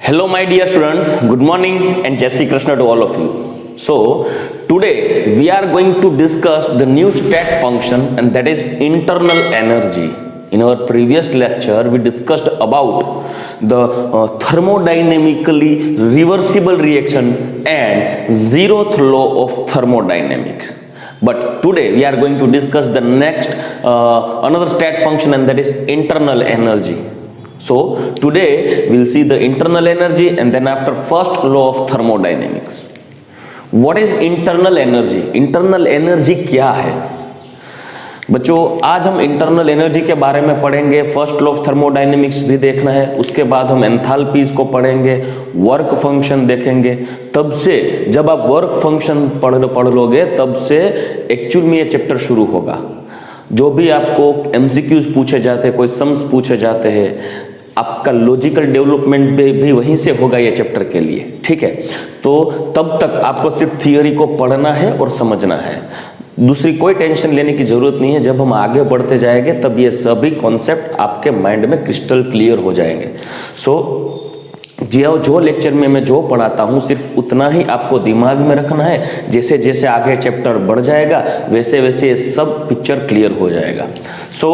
Hello, my dear students. Good morning and Jai Shri Krishna to all of you. So, today we are going to discuss the new stat function, and that is internal energy. In our previous lecture, we discussed about the thermodynamically reversible reaction and zeroth law of thermodynamics. But today we are going to discuss the next another stat function, and that is internal energy. So today we'll see the internal energy, and then after first law of thermodynamics. What is internal energy? Internal energy क्या है बच्चों? आज हम internal energy के बारे में पढ़ेंगे। First law of thermodynamics भी देखना है, उसके बाद हम एंथैल्पीज को पढ़ेंगे, वर्क फंक्शन देखेंगे। तब से जब आप वर्क फंक्शन पढ़ लोगे तब से एक्चुअल में ये चैप्टर शुरू होगा। जो भी आपको एमसीक्यूज पूछे जाते हैं, कोई सम्स पूछे जाते हैं, आपका लॉजिकल डेवलपमेंट भी वहीं से होगा ये चैप्टर के लिए, ठीक है। तो तब तक आपको सिर्फ थियोरी को पढ़ना है और समझना है, दूसरी कोई टेंशन लेने की जरूरत नहीं है। जब हम आगे बढ़ते जाएंगे तब ये सभी कॉन्सेप्ट आपके माइंड में क्रिस्टल क्लियर हो जाएंगे। जो लेक्चर में मैं जो पढ़ाता हूँ सिर्फ उतना ही आपको दिमाग में रखना है। जैसे जैसे आगे चैप्टर बढ़ जाएगा वैसे वैसे ये सब पिक्चर क्लियर हो जाएगा। So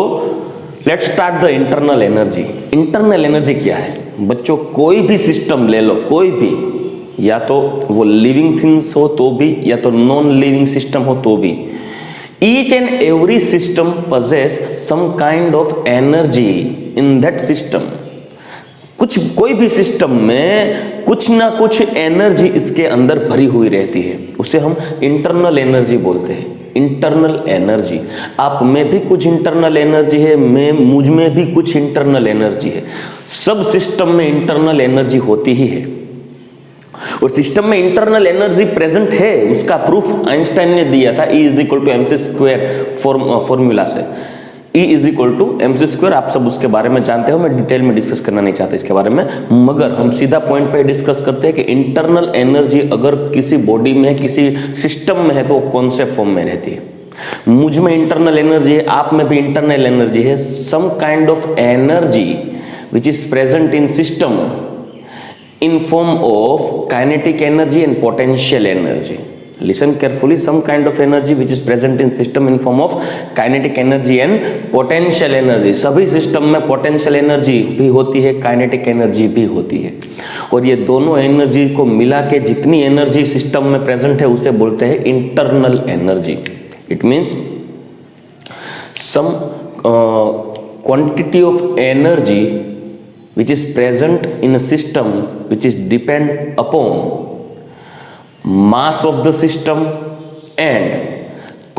let's start the internal energy. Internal energy क्या है बच्चों? कोई भी सिस्टम ले लो, कोई भी, या तो वो लिविंग थिंग्स हो तो भी, या तो नॉन लिविंग सिस्टम हो तो भी, each and every system possess some kind of energy in that system। कोई भी सिस्टम में कुछ ना कुछ एनर्जी इसके अंदर भरी हुई रहती है, उसे हम इंटरनल एनर्जी बोलते हैं। इंटरनल एनर्जी, आप में भी कुछ इंटरनल एनर्जी है, मुझ में भी कुछ इंटरनल एनर्जी है। सब सिस्टम में इंटरनल एनर्जी होती ही है, और सिस्टम में इंटरनल एनर्जी प्रेजेंट है उसका प्रूफ आइंस्टाइन ने दिया था। E is equal to M C square formula से। E is equal to M C square, आप सब उसके बारे में जानते हो, मैं डिटेल में डिस्कस करना नहीं चाहता इसके बारे में, मगर हम सीधा पॉइंट पे डिस्कस करते हैं कि इंटरनल एनर्जी अगर किसी बॉडी में है, किसी सिस्टम में है, तो वो कौन से फॉर्म में रहती है। मुझ में इंटरनल एनर्जी है, आप में भी इंटरनल एनर्जी है। Some kind of energy which is present in system in form of kinetic energy and potential energy. Listen carefully, some kind of energy which is present in system in form of kinetic energy and potential energy। सभी system में potential energy भी होती है, kinetic energy भी होती है, और ये दोनों एनर्जी को मिला के जितनी एनर्जी सिस्टम में प्रेजेंट है उसे बोलते हैं internal energy. It means some quantity of energy which is present in a system which is depend upon mass of the system and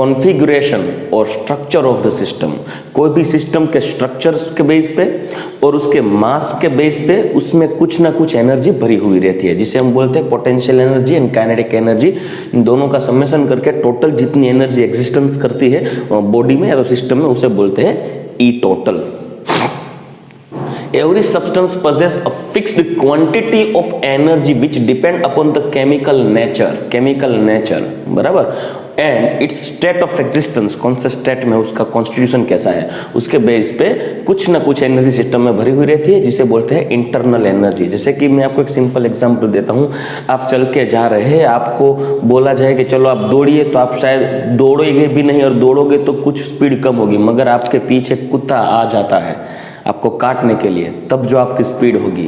configuration or structure of the system। कोई भी system के structures के base पे और उसके मास के base पे उसमें कुछ ना कुछ एनर्जी भरी हुई रहती है, जिसे हम बोलते हैं potential energy and kinetic energy. इन दोनों का समेशन करके टोटल जितनी एनर्जी एग्जिस्टेंस करती है बॉडी में या तो सिस्टम में उसे बोलते हैं ई total. Every substance possess a fixed quantity of energy which depend upon the chemical nature, बराबर, and its state of existence। कौन से स्टेट में उसका कॉन्स्टिट्यूशन कैसा है, उसके बेस पे कुछ ना कुछ एनर्जी सिस्टम में भरी हुई रहती है, जिसे बोलते हैं इंटरनल एनर्जी। जैसे कि मैं आपको एक सिंपल एग्जांपल देता हूँ। आप चल के जा रहे हैं, आपको बोला जाए कि चलो आप दौड़िए, तो आप शायद दौड़ोगे भी नहीं, और दौड़ोगे तो कुछ स्पीड कम होगी, मगर आपके पीछे कुत्ता आ जाता है आपको काटने के लिए, तब जो आपकी स्पीड होगी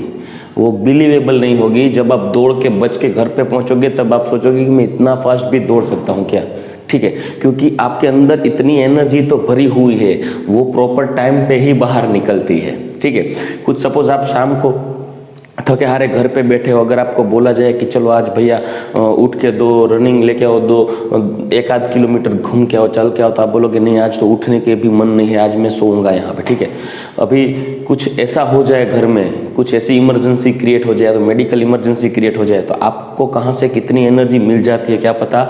वो बिलीवेबल नहीं होगी। जब आप दौड़ के बच के घर पे पहुंचोगे तब आप सोचोगे कि मैं इतना फास्ट भी दौड़ सकता हूं क्या, ठीक है, क्योंकि आपके अंदर इतनी एनर्जी तो भरी हुई है, वो प्रॉपर टाइम पे ही बाहर निकलती है, ठीक है। कुछ सपोज आप शाम को थके हारे घर पे बैठे हो, अगर आपको बोला जाए कि चलो आज भैया उठ के दो रनिंग लेके आओ, दो 1-8 किलोमीटर घूम के आओ, चल के आओ, तो आप बोलोगे नहीं आज तो उठने के भी मन नहीं है, आज मैं सोऊंगा यहाँ पे, ठीक है। अभी कुछ ऐसा हो जाए घर में, कुछ ऐसी इमरजेंसी क्रिएट हो जाए, तो मेडिकल इमरजेंसी क्रिएट हो जाए, तो आपको कहाँ से कितनी एनर्जी मिल जाती है क्या पता।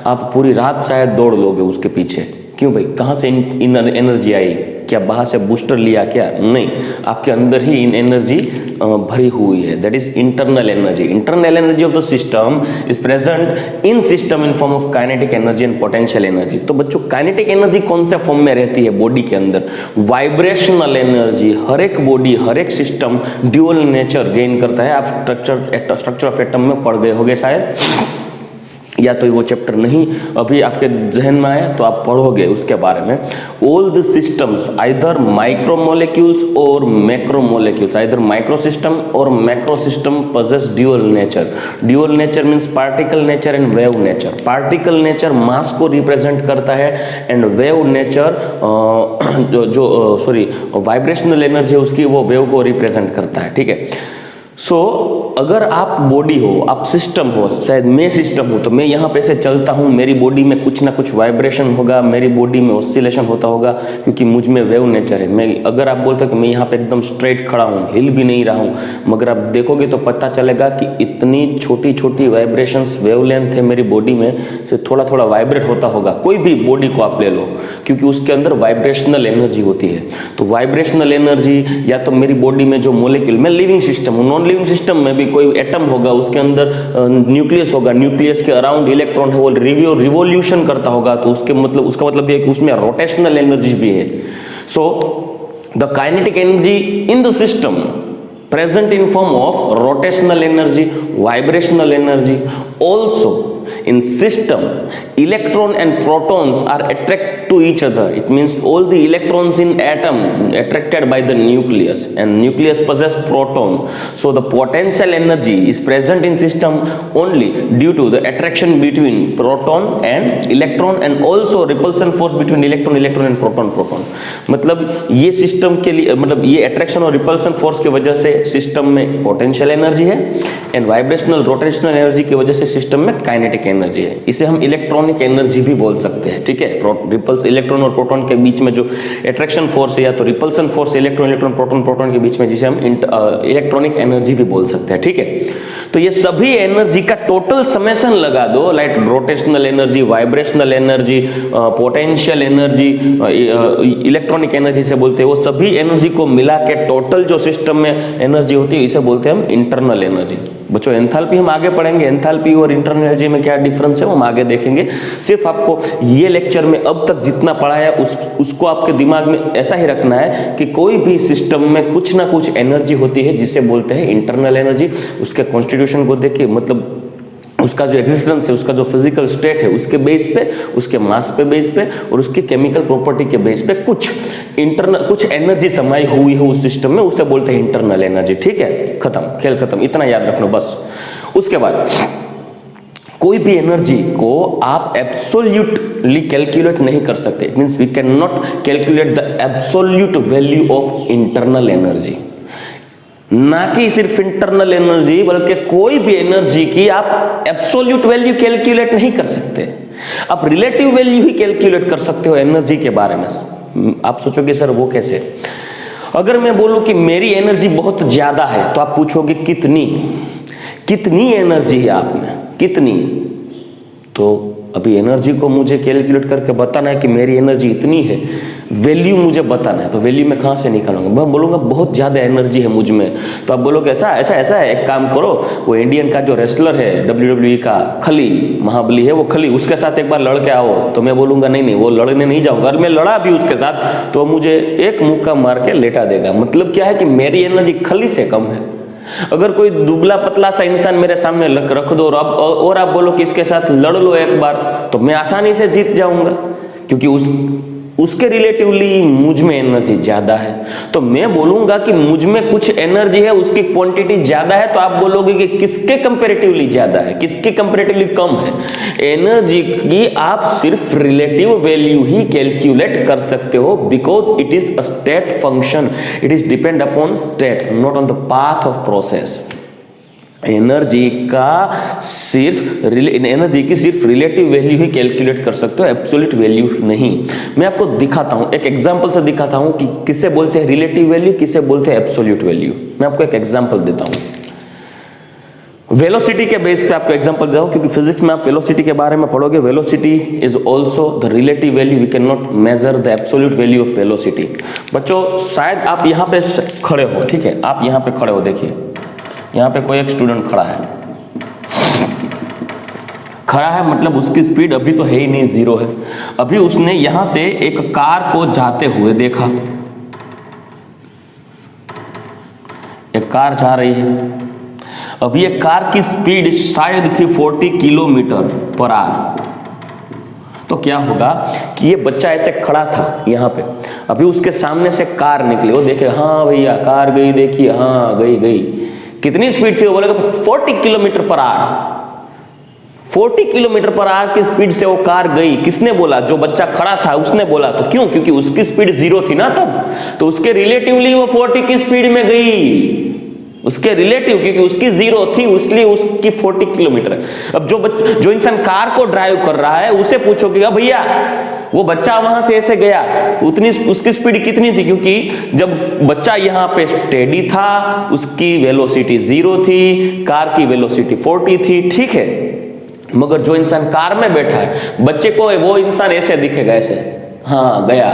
आप पूरी रात शायद दौड़ लोगे उसके पीछे, क्यों भाई, कहाँ से इन एनर्जी आई? क्या बाहर से बूस्टर लिया क्या? नहीं, आपके अंदर ही इन एनर्जी भरी हुई है। That is internal energy. Internal energy of the system is present in system in form of kinetic energy and potential energy. तो बच्चों काइनेटिक एनर्जी कौन से फॉर्म में रहती है बॉडी के अंदर? Vibrational energy. हर एक बॉडी, हर एक सिस्टम ड्यूअल नेचर गेन करता है। आप स्ट्रक्चर ऑफ एटम में पढ़ गए होंगे शायद, या तो वो चैप्टर नहीं अभी आपके जहन में आया तो आप पढ़ोगे उसके बारे में। All the systems either micromolecules और मैक्रोमोलेक्यूल्स, आइदर माइक्रो सिस्टम और macro system possess dual nature. Dual nature means particle nature and wave nature. Particle nature mass को रिप्रेजेंट करता है and wave nature vibrational energy उसकी वो wave को represent करता है। ठीक है, सो अगर आप बॉडी हो, आप सिस्टम हो, शायद मैं सिस्टम हूँ, तो मैं यहाँ पे से चलता हूँ, मेरी बॉडी में कुछ ना कुछ वाइब्रेशन होगा, मेरी बॉडी में ऑसिलेशन होता होगा, क्योंकि मुझ में वेव नेचर है। मैं अगर आप बोलते हो कि मैं यहाँ पे एकदम स्ट्रेट खड़ा हूँ, हिल भी नहीं रहा हूँ, मगर आप देखोगे तो पता चलेगा कि इतनी छोटी छोटी वाइब्रेशंस, वेवलेंथ है मेरी बॉडी में से थोड़ा थोड़ा वाइब्रेट होता होगा। कोई भी बॉडी को आप ले लो, क्योंकि उसके अंदर वाइब्रेशनल एनर्जी होती है। तो वाइब्रेशनल एनर्जी या तो मेरी बॉडी में जो मोलिक्यूल, मैं लिविंग सिस्टम हूँ, नॉन लिविंग सिस्टम में भी कोई एटम होगा, उसके अंदर न्यूक्लियस होगा, न्यूक्लियस के अराउंड इलेक्ट्रॉन है, वो रिवोल्यूशन करता होगा, तो उसका मतलब ये कि उसमें रोटेशनल एनर्जी भी है। So the kinetic energy in the system present in form of rotational energy, vibrational energy. Also in system, electron and protons are attracted to each other. It means all the electrons in atom attracted by the nucleus, and nucleus possess proton. So the potential energy is present in system only due to the attraction between proton and electron, and also repulsion force between electron and proton. मतलब ये system के लिए, मतलब ये attraction और repulsion force की वजह से सिस्टम में पोटेंशियल एनर्जी है, एंड वाइब्रेशनल रोटेशनल एनर्जी की वजह से सिस्टम में काइनेटिक एनर्जी है। इसे हम इलेक्ट्रॉनिक एनर्जी भी बोल सकते हैं। ठीक है, रिपल्स इलेक्ट्रॉन और प्रोटॉन के बीच में जो अट्रैक्शन फोर्स है, या तो रिपल्सन फोर्स इलेक्ट्रॉन प्रोटॉन के बीच में, जिसे हम इलेक्ट्रॉनिक एनर्जी भी बोल सकते हैं। ठीक है, तो ये सभी एनर्जी का टोटल समेशन लगा दो, like rotational energy, vibrational energy, potential energy, electronic energy से बोलते हैं, वो सभी एनर्जी को मिला के टोटल जो सिस्टम में एनर्जी होती है, इसे बोलते हैं हम इंटरनल एनर्जी। बच्चों एंथैल्पी हम आगे पढ़ेंगे, एंथैल्पी और इंटरनल एनर्जी में क्या डिफरेंस है वो हम आगे देखेंगे। सिर्फ आपको ये लेक्चर में अब तक जितना पढ़ा है उसको आपके दिमाग में ऐसा ही रखना है कि कोई भी सिस्टम में कुछ ना कुछ एनर्जी होती है जिसे बोलते हैं इंटरनल एनर्जी। उसके कॉन्स्टिट्यूशन को देखिए, मतलब उसका जो एग्जिस्टेंस है, उसका जो फिजिकल स्टेट है, उसके बेस पे, उसके मास पे बेस पे, और उसकी केमिकल प्रॉपर्टी के बेस पे कुछ एनर्जी समाई हुई है उस सिस्टम में, उसे बोलते हैं इंटरनल एनर्जी। ठीक है, खत्म, खेल खत्म, इतना याद रखना बस। उसके बाद कोई भी एनर्जी को आप एब्सोल्यूटली कैलकुलेट नहीं कर सकते। It means we can not calculate the absolute value of internal energy. ना कि सिर्फ इंटरनल एनर्जी, बल्कि कोई भी एनर्जी की आप एब्सोल्यूट वैल्यू कैलकुलेट नहीं कर सकते। आप रिलेटिव वैल्यू ही कैलकुलेट कर सकते हो एनर्जी के बारे में। आप सोचोगे सर वो कैसे? अगर मैं बोलूं कि मेरी एनर्जी बहुत ज्यादा है, तो आप पूछोगे कितनी एनर्जी है आप में, कितनी? तो अभी एनर्जी को मुझे कैलकुलेट करके बताना है कि मेरी एनर्जी इतनी है, वैल्यू मुझे बताना है, तो वैल्यू मैं कहाँ से निकालूंगा? मैं बोलूँगा बहुत ज़्यादा एनर्जी है मुझ में, तो आप बोलोगे ऐसा है, एक काम करो, वो इंडियन का जो रेसलर है WWE का, खली महाबली है, वो खली, उसके साथ एक बार लड़ के आओ। तो मैं बोलूँगा नहीं, वो लड़ने नहीं जाऊँगा। अगर मैं लड़ा भी उसके साथ तो मुझे एक मुक्का मार के लेटा देगा। मतलब क्या है कि मेरी एनर्जी खली से कम है। अगर कोई दुबला पतला सा इंसान मेरे सामने रख दो और आप बोलो कि इसके साथ लड़ लो एक बार, तो मैं आसानी से जीत जाऊंगा, क्योंकि उसके रिलेटिवली मुझ में एनर्जी ज्यादा है। तो मैं बोलूंगा कि मुझ में कुछ एनर्जी है, उसकी क्वांटिटी ज्यादा है, तो आप बोलोगे कि किसके कंपैरेटिवली ज्यादा है, किसके कंपैरेटिवली कम है। एनर्जी की आप सिर्फ रिलेटिव वैल्यू ही कैलकुलेट कर सकते हो, because it is a state function, it is depend upon state, not on the path of process. Energy की सिर्फ रिलेटिव वैल्यू ही कैलकुलेट कर सकते हो, एब्सोल्यूट वैल्यू नहीं। मैं आपको दिखाता हूं, एक एग्जांपल से दिखाता हूं कि किसे बोलते हैं रिलेटिव वैल्यू, किसे बोलते हैं एब्सोल्यूट वैल्यू। मैं आपको एक एग्जांपल देता हूं। वेलोसिटी के बेस पे आपको एग्जांपल दे रहा हूं, क्योंकि फिजिक्स में आप वेलोसिटी के बारे में पढ़ोगे। Velocity is also the relative value, we can not measure the absolute value of velocity. बच्चों शायद आप यहाँ पे खड़े हो, ठीक है, आप यहाँ पे खड़े हो, देखिए यहाँ पे कोई एक स्टूडेंट खड़ा है मतलब उसकी स्पीड अभी तो है ही नहीं, जीरो है। अभी उसने यहां से एक कार को जाते हुए देखा, एक कार जा रही है। अभी एक कार की स्पीड शायद थी 40 किलोमीटर पर आवर। तो क्या होगा कि ये बच्चा ऐसे खड़ा था यहाँ पे, अभी उसके सामने से कार निकली, वो देखे हाँ भैया कार गई, देखिए हाँ गई। कितनी स्पीड थी? वो बोलेगा 40 kilometre per hour. 40 kilometre per hour की स्पीड से वो कार गई। किसने बोला? जो बच्चा खड़ा था उसने बोला। तो क्यों? क्योंकि उसकी स्पीड जीरो थी ना तब, तो उसके रिलेटिवली वो 40 की स्पीड में गई। उसके रिलेटिव, क्योंकि उसकी जीरो थी इसलिए उसकी 40 किलोमीटर। अब जो इंसान कार को ड्राइव कर रहा है उसे पूछोगे भैया वो बच्चा वहां से ऐसे गया, उतनी उसकी स्पीड कितनी थी? क्योंकि जब बच्चा यहाँ पे स्टेडी था उसकी वेलोसिटी जीरो थी, कार की वेलोसिटी 40 थी, ठीक है। मगर जो इंसान कार में बैठा है, बच्चे को वो इंसान ऐसे दिखेगा, ऐसे हाँ गया।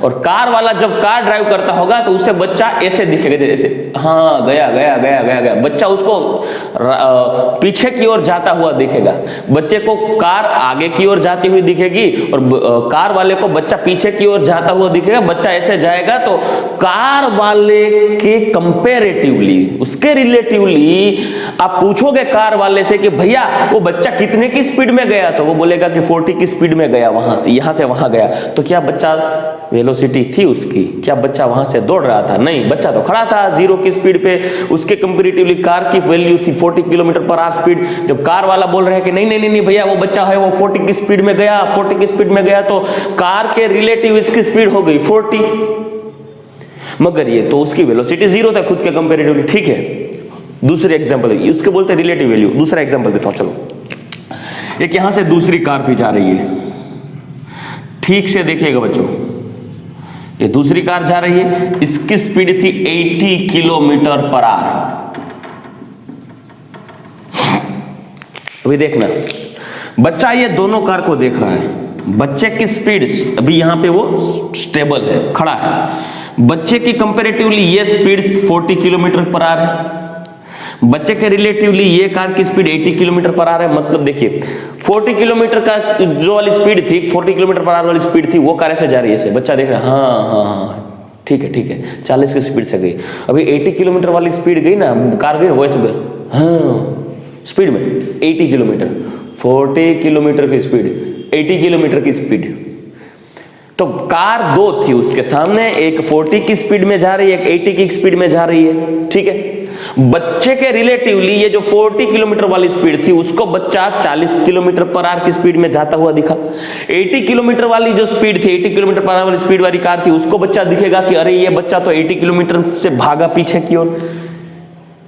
और कार वाला जब कार ड्राइव करता होगा तो उसे बच्चा ऐसे दिखेगा, जैसे हाँ गया। बच्चा उसको पीछे की ओर जाता हुआ दिखेगा। बच्चे को कार आगे की ओर जाती हुई दिखेगी और कार वाले को बच्चा पीछे की ओर जाता हुआ दिखेगा। बच्चा ऐसे जाएगा तो कार वाले के कंपैरेटिवली, उसके रिलेटिवली आप पूछोगे कार वाले से कि भैया वो बच्चा कितने की स्पीड में गया, तो वो बोलेगा कि 40 की स्पीड में गया, वहां से यहाँ से वहां गया। तो क्या बच्चा वेलोसिटी थी उसकी? क्या बच्चा वहां से दौड़ रहा था? नहीं, बच्चा तो खड़ा था जीरो की स्पीड पे। उसके कंपैरेटिवली कार की वैल्यू थी 40 किलोमीटर पर आवर स्पीड। जब कार वाला बोल रहा है कि नहीं भैया वो बच्चा है वो 40 की स्पीड में गया, 40 की स्पीड में गया, तो कार के रिलेटिव इसकी स्पीड हो गई 40। मगर ये तो उसकी वेलोसिटी जीरो था खुद के कंपैरेटिवली, ठीक है। दूसरे एग्जांपल है, इसके बोलते हैं रिलेटिव वैल्यू। दूसरा एग्जांपल देता हूं, चलो। एक यहां से दूसरी कार भी जा रही है, ठीक से देखिएगा बच्चों, ये दूसरी कार जा रही है, इसकी स्पीड थी 80 किलोमीटर पर आवर। अभी देखना, बच्चा ये दोनों कार को देख रहा है। बच्चे की स्पीड अभी यहां पे वो स्टेबल है, खड़ा है। बच्चे की कंपैरेटिवली ये स्पीड 40 किलोमीटर पर आवर है। बच्चे के रिलेटिवली ये कार की स्पीड 80 किलोमीटर पर आवर है। मतलब देखिए 40 किलोमीटर का जो वाली स्पीड थी, 40 किलोमीटर पर आवर वाली स्पीड थी, वो कार ऐसे जा रही है। बच्चा देख रहा है हाँ ठीक है 40 की स्पीड से गई। अभी 80 किलोमीटर वाली स्पीड गई ना, कार गई वैसे हाँ स्पीड में 80 किलोमीटर, 40 किलोमीटर की स्पीड, 80 किलोमीटर की स्पीड। तो कार दो थी उसके सामने, एक 40 की स्पीड में जा रही है, एक 80 की स्पीड में जा रही है, ठीक है। बच्चे के रिलेटिवली ये जो 40 किलोमीटर वाली स्पीड थी उसको बच्चा 40 किलोमीटर पर आवर की स्पीड में जाता हुआ दिखा। 80 किलोमीटर वाली जो स्पीड थी, 80 किलोमीटर पर आवर वाली स्पीड वाली कार थी, उसको बच्चा दिखेगा कि अरे ये बच्चा तो 80 किलोमीटर से भागा पीछे की ओर।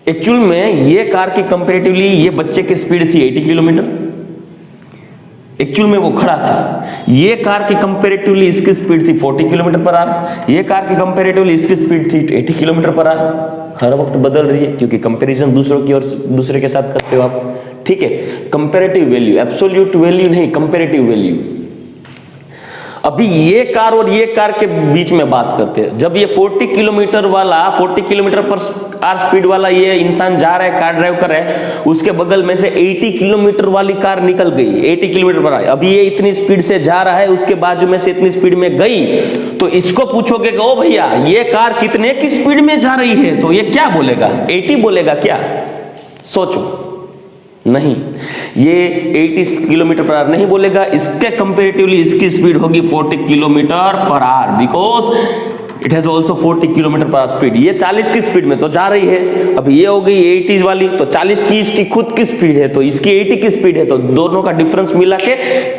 एक्चुअल में ये कार की कंपैरेटिवली ये बच्चे की स्पीड थी 80 किलोमीटर, एक्चुअल में वो खड़ा था। ये कार की कंपैरेटिवली इसकी स्पीड थी 40 किलोमीटर पर आवर, ये कार की कंपैरेटिवली इसकी स्पीड थी 80 किलोमीटर पर आवर। हर वक्त बदल रही है क्योंकि कंपैरिजन दूसरों की और दूसरे के साथ करते हो आप, ठीक है। कंपैरेटिव वैल्यू, एब्सोल्यूट वैल्यू नहीं, कंपैरेटिव वैल्यू। अभी ये कार और ये कार के बीच में बात करते हैं। जब ये 40 किलोमीटर वाला, 40 किलोमीटर पर आवर स्पीड वाला ये इंसान जा रहा है, कार ड्राइव कर रहा है, उसके बगल में से 80 किलोमीटर वाली कार निकल गई, 80 किलोमीटर पर आई। अभी ये इतनी स्पीड से जा रहा है, उसके बाजू में से इतनी स्पीड में गई, तो इसको पूछोगे कि ओ भैया ये कार कितने की स्पीड में जा रही है, तो ये क्या बोलेगा? 80 बोलेगा क्या? सोचो, नहीं, ये 80 किलोमीटर पर आवर नहीं बोलेगा। इसके कंपैरेटिवली इसकी स्पीड होगी 40 kilometre per hour, because it has also 40 kilometre per hour speed. ये 40 की स्पीड में तो जा रही है, अब ये हो गई 80 वाली, तो 40 की इसकी खुद की स्पीड है, तो इसकी 80 की स्पीड है, तो दोनों का डिफरेंस मिला के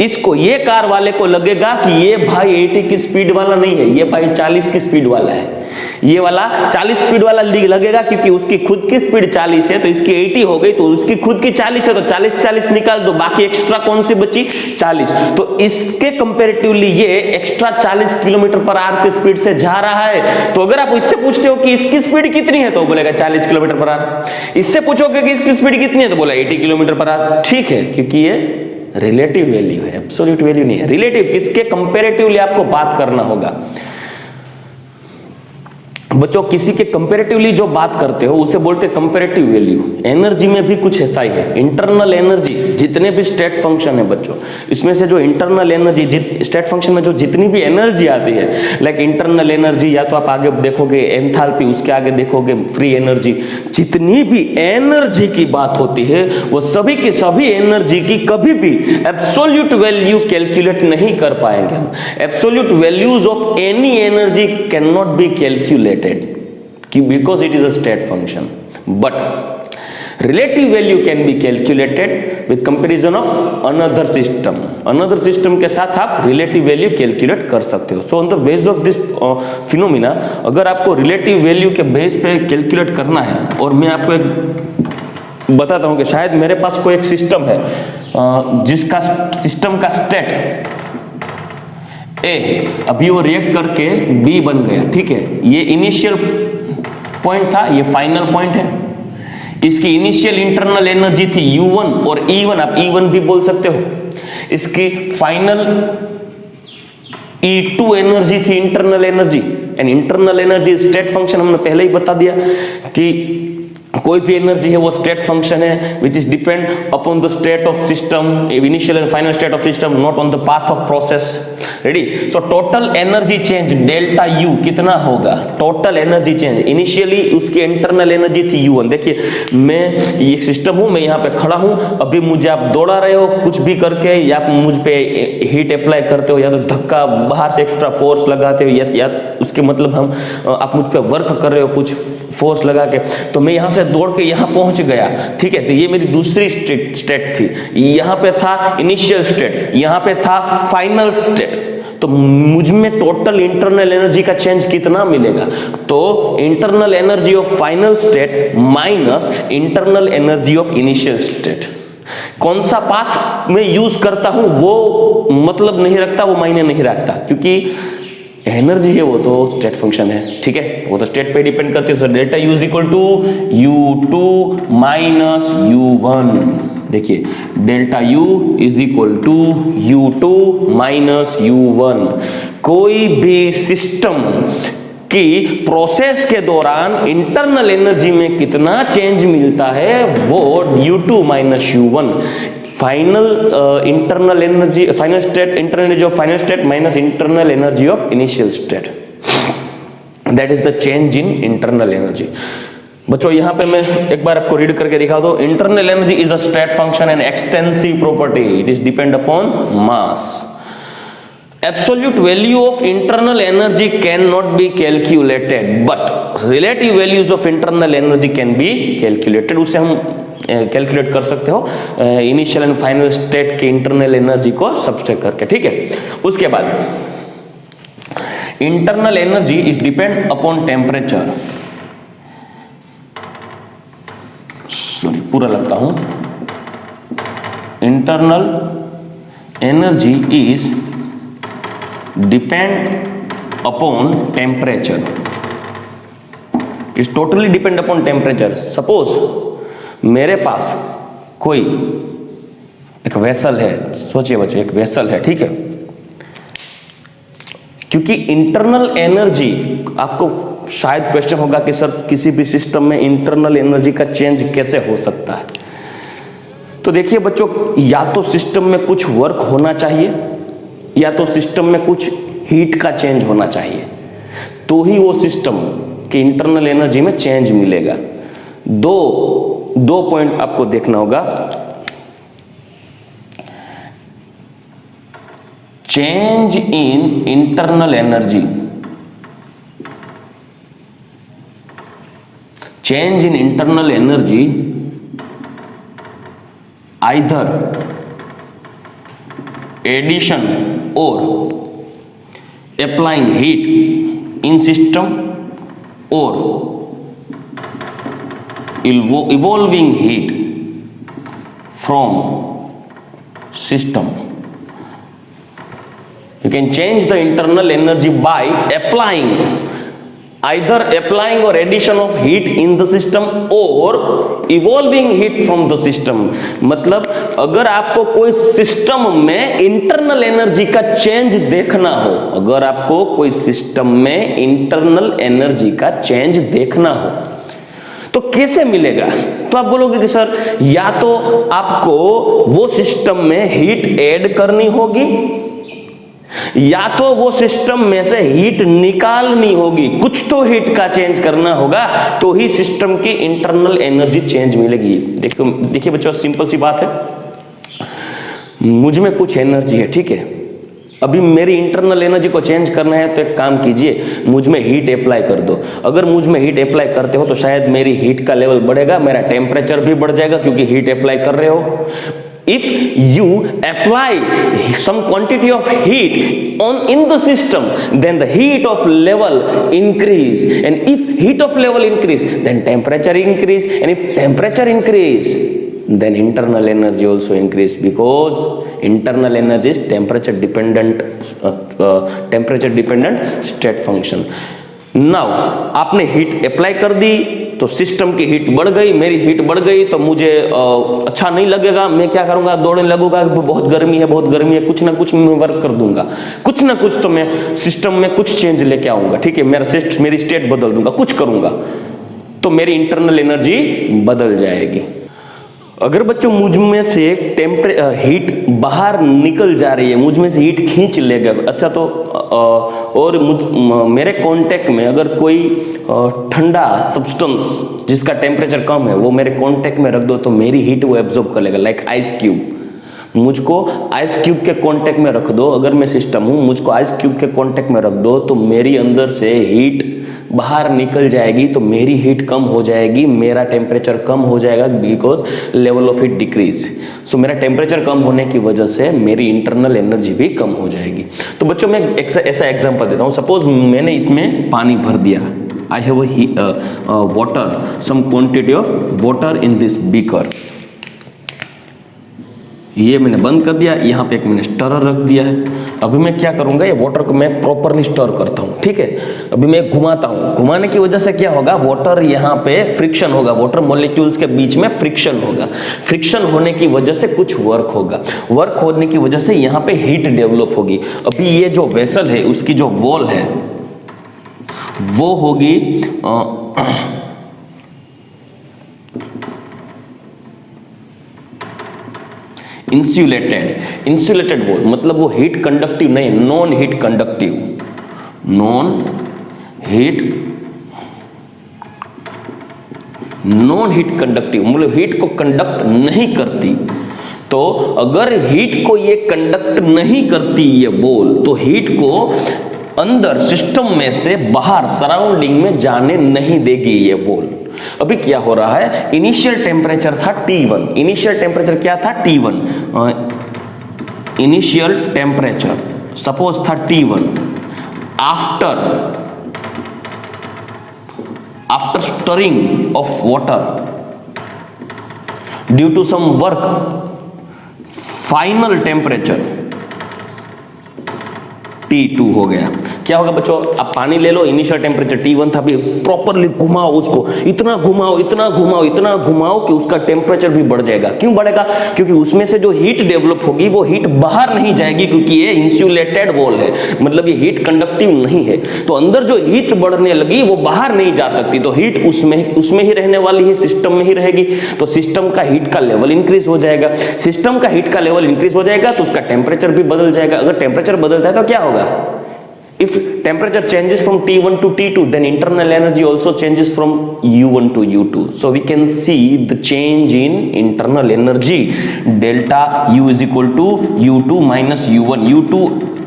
इसको, ये कार वाले को लगेगा कि ये भाई 80 की स्पीड वाला नहीं है, ये भाई 40 की स्पीड वाला है। ये वाला 40 स्पीड वाला लगेगा क्योंकि उसकी खुद की स्पीड 40 है, तो इसकी 80 हो गई, तो उसकी खुद की 40 है, तो 40 निकाल दो, बाकी एक्स्ट्रा कौन सी बची 40। तो इसके कंपैरेटिवली ये एक्स्ट्रा 40 किलोमीटर पर आवर की स्पीड से जा रहा है। तो अगर आप इससे पूछते हो कि इसकी स्पीड कितनी है, तो बोलेगा 40 किलोमीटर पर आवर। इससे पूछोगे कि इसकी स्पीड कितनी है, तो बोला 80 किलोमीटर पर आवर। ठीक है, क्योंकि ये रिलेटिव वैल्यू है, एब्सोल्यूट वैल्यू नहीं है। रिलेटिव, किसके कंपैरेटिवली आपको बात करना होगा बच्चों, किसी के कंपैरेटिवली जो बात करते हो उसे बोलते हैं कंपैरेटिव वैल्यू। एनर्जी में भी कुछ ऐसा ही है। इंटरनल एनर्जी, जितने भी स्टेट फंक्शन है बच्चों, इसमें से जो इंटरनल एनर्जी, स्टेट फंक्शन में जो जितनी भी एनर्जी आती है, लाइक इंटरनल एनर्जी, या तो आप आगे देखोगे एंथैल्पी, उसके आगे देखोगे फ्री एनर्जी, जितनी भी एनर्जी की बात होती है वो सभी की सभी एनर्जी की कभी भी एब्सोल्यूट वैल्यू कैलकुलेट नहीं कर पाएंगे हम। Absolute values of any energy can not be calculated because it is a state function, but relative value can be calculated with comparison of another system। another system के साथ आप relative value calculate कर सकते हो। so on the basis of this phenomena, अगर आपको relative value के base पे calculate करना है, और मैं आपको एक बताता हूँ कि शायद मेरे पास कोई एक सिस्टम है जिसका सिस्टम का स्टेट ए है, अभी वो रिएक्ट करके बी बन गया, ठीक है। ये इनिशियल पॉइंट था, ये फाइनल पॉइंट है। इसकी इनिशियल इंटरनल एनर्जी थी U1 और E1, आप E1 भी बोल सकते हो। इसकी फाइनल E2 एनर्जी थी, internal energy. And internal energy state function, हमने पहले ही बता दिया कि कोई भी एनर्जी है वो स्टेट फंक्शन है, which is depend upon the state of system, initial and final state of system, not on the path of process. Ready? So total energy change delta U कितना होगा? टोटल एनर्जी चेंज, इनिशियली उसकी internal energy थी U1। देखिए, मैं ये system हूं, मैं यहाँ पे खड़ा हूं, अभी मुझे आप दौड़ा रहे हो कुछ भी करके, या आप मुझ पे हीट अप्लाई करते हो, या तो धक्का बाहर से एक्स्ट्रा फोर्स लगाते हो, या उसके मतलब आप मुझ पे वर्क कर रहे हो कुछ फोर्स लगा के, तो मैं यहाँ से दौड़ के यहाँ पहुंच गया, ठीक है। तो ये मेरी दूसरी स्टेट थी। यहाँ पे था इनिशियल स्टेट, यहाँ पे था फाइनल स्टेट। तो मुझ में टोटल इंटरनल एनर्जी का चेंज कितना मिलेगा? तो internal energy of final state minus internal energy of initial state. कौन सा पाथ मैं यूज करता हूं वो मतलब नहीं रखता, वो मायने नहीं रखता, क्योंकि एनर्जी है वो तो स्टेट फंक्शन है, ठीक है, वो तो स्टेट पे डिपेंड करती है। Delta U is equal to U2 minus U1। देखिए, delta U is equal to U2 minus U1। कोई भी सिस्टम की प्रोसेस के दौरान इंटरनल एनर्जी में कितना चेंज मिलता है वो U2 minus U1। Final internal energy, final state, internal energy of final state minus internal energy of initial state, that is the change in internal energy. बच्चों, यहां पे मैं एक बार आपको रीड करके दिखा दो। Internal energy is a state function and extensive property, it is depend upon mass. Absolute value of internal energy cannot be calculated, but relative values of internal energy can be calculated। उसे हम calculate कर सकते हो initial and final state के internal energy को subtract करके, ठीक है। उसके बाद internal energy is depend upon temperature. Sorry, पूरा लगता हूं। Internal energy is depend upon temperature, is totally depend upon temperature. Suppose मेरे पास कोई एक वेसल है, सोचिए बच्चों, एक वेसल है, ठीक है। क्योंकि इंटरनल एनर्जी, आपको शायद क्वेश्चन होगा कि सर किसी भी सिस्टम में इंटरनल एनर्जी का चेंज कैसे हो सकता है? तो देखिए बच्चों, या तो सिस्टम में कुछ वर्क होना चाहिए, या तो सिस्टम में कुछ हीट का चेंज होना चाहिए, तो ही वो सिस्टम की इंटरनल एनर्जी में चेंज मिलेगा। दो पॉइंट आपको देखना होगा। Change in internal energy, change in internal energy either addition और applying heat in system और evolving heat from system. You can change the internal energy by either applying or addition of heat in the system or evolving heat from the system. मतलब अगर आपको कोई system में internal energy का change देखना हो, अगर आपको कोई सिस्टम में इंटरनल एनर्जी का चेंज देखना हो तो कैसे मिलेगा? तो आप बोलोगे कि सर या तो आपको वो सिस्टम में हीट ऐड करनी होगी या तो वो सिस्टम में से हीट निकालनी होगी, कुछ तो हीट का चेंज करना होगा तो ही सिस्टम की इंटरनल एनर्जी चेंज मिलेगी। देखिए बच्चों, सिंपल सी बात है, मुझ में कुछ एनर्जी है, ठीक है, अभी मेरी इंटरनल एनर्जी को चेंज करना है तो एक काम कीजिए, मुझ में हीट अप्लाई कर दो। अगर मुझ में हीट अप्लाई करते हो तो शायद मेरी हीट का लेवल बढ़ेगा, मेरा टेम्परेचर भी बढ़ जाएगा क्योंकि हीट अप्लाई कर रहे हो। If you apply some quantity of heat in the system, then the heat of level increase, and if heat of level increase, then temperature increase, and if temperature increase, then internal energy also increase, because internal energy is temperature dependent state function. Now आपने heat apply कर दी तो system की heat बढ़ गई, मेरी heat बढ़ गई तो मुझे अच्छा नहीं लगेगा, मैं क्या करूंगा, दौड़ने लगूंगा, बहुत गर्मी है, बहुत गर्मी है, कुछ ना कुछ मैं वर्क कर दूंगा, कुछ ना कुछ तो मैं सिस्टम में कुछ चेंज लेके आऊंगा, ठीक है, मेरी स्टेट बदल दूंगा, कुछ करूंगा तो मेरी इंटरनल एनर्जी बदल जाएगी। अगर बच्चों मुझ में से हीट बाहर निकल जा रही है, मुझ में से हीट खींच लेगा, अच्छा तो और मेरे कांटेक्ट में अगर कोई ठंडा सब्सटेंस जिसका टेम्परेचर कम है वो मेरे कांटेक्ट में रख दो तो मेरी हीट वो एब्जॉर्ब कर लेगा, लाइक आइस क्यूब। मुझको आइस क्यूब के कांटेक्ट में रख दो, अगर मैं सिस्टम हूँ, मुझको आइस क्यूब के कांटेक्ट में रख दो तो मेरी अंदर से हीट बाहर निकल जाएगी तो मेरी हीट कम हो जाएगी, मेरा टेम्परेचर कम हो जाएगा, because level of heat decrease. So मेरा टेम्परेचर कम होने की वजह से मेरी इंटरनल एनर्जी भी कम हो जाएगी। तो बच्चों मैं ऐसा एग्जांपल देता हूँ, सपोज मैंने इसमें पानी भर दिया, I have water, some quantity of water in this beaker, ये मैंने बंद कर दिया, यहाँ पे एक मैंने स्टरर रख दिया है। अभी मैं क्या करूंगा, ये वाटर को मैं प्रॉपरली स्टर करता हूँ, ठीक है, अभी मैं घुमाता हूँ, घुमाने की वजह से क्या होगा, वाटर यहाँ पे फ्रिक्शन होगा, वाटर मॉलिक्यूल्स के बीच में फ्रिक्शन होगा, फ्रिक्शन होने की वजह से कुछ वर्क होगा, वर्क होने की वजह से यहाँ पे हीट डेवलप होगी। अभी ये जो वेसल है उसकी जो वॉल है वो होगी इंसुलेटेड वॉल, मतलब वो हीट कंडक्टिव नहीं, नॉन हीट कंडक्टिव, मतलब हीट को कंडक्ट नहीं करती। तो अगर हीट को ये कंडक्ट नहीं करती ये वॉल, तो हीट को अंदर सिस्टम में से बाहर सराउंडिंग में जाने नहीं देगी ये वॉल। अभी क्या हो रहा है, इनिशियल टेम्परेचर था T1, इनिशियल टेम्परेचर क्या था T1, इनिशियल टेम्परेचर सपोज था T1, after stirring of water due to some work, final temperature T2 हो गया। क्या होगा बच्चों, आप पानी ले लो, इनिशियल टेम्परेचर T1 था, भी प्रॉपरली घुमाओ उसको, इतना घुमाओ कि उसका टेम्परेचर भी बढ़ जाएगा। क्यों बढ़ेगा, क्योंकि उसमें से जो हीट डेवलप होगी वो हीट बाहर नहीं जाएगी, क्योंकि ये इंसुलेटेड वॉल है, मतलब ये हीट कंडक्टिव नहीं है। तो अंदर जो हीट बढ़ने लगी वो बाहर नहीं जा सकती, तो हीट उसमें ही रहने वाली है, सिस्टम में ही रहेगी। तो सिस्टम का हीट का लेवल इंक्रीज हो जाएगा, सिस्टम का हीट का लेवल इंक्रीज हो जाएगा तो उसका टेम्परेचर भी बदल जाएगा। अगर टेम्परेचर बदलता है तो क्या होगा, if temperature changes from T1 to T2, then internal energy also changes from U1 to U2. So we can see the change in internal energy, delta U is equal to U2 minus U1, U2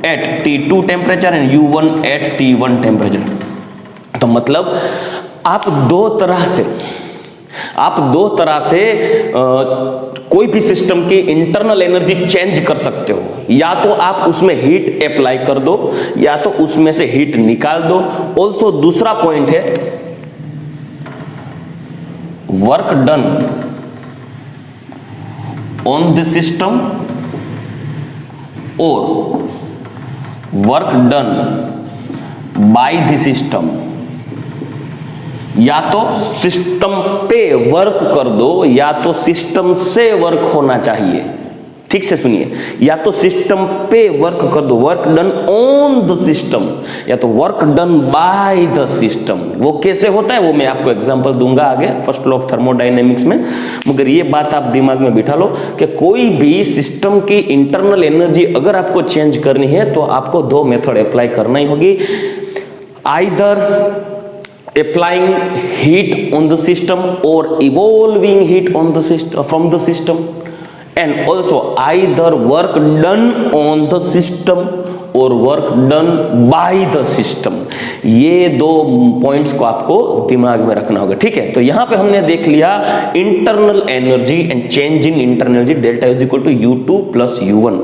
at T2 temperature and U1 at T1 temperature. तो मतलब आप दो तरह से कोई भी system की internal energy change कर सकते हो, या तो आप उसमें हीट अप्लाई कर दो या तो उसमें से हीट निकाल दो। ऑल्सो दूसरा पॉइंट है, work done on the system और work done by the system. या तो सिस्टम पे वर्क कर दो या तो सिस्टम से वर्क होना चाहिए। ठीक से सुनिए, या तो सिस्टम पे वर्क कर दो, work done on the system, या तो work done by the system. वो कैसे होता है वो मैं आपको एग्जांपल दूंगा आगे फर्स्ट लॉ ऑफ थर्मोडायनेमिक्स में। मगर ये बात आप दिमाग में बिठा लो कि कोई भी सिस्टम की इंटरनल एनर्जी अगर आपको चेंज करनी है तो आपको दो मेथड अप्लाई करना ही होगी। Either applying heat on the system or evolving heat on the system from the system, and also either work done on the system or work done by the system। ये दो points को आपको दिमाग में रखना होगा। ठीक है, तो यहां पे हमने देख लिया internal energy and change in internal energy delta is equal to U2 plus U1।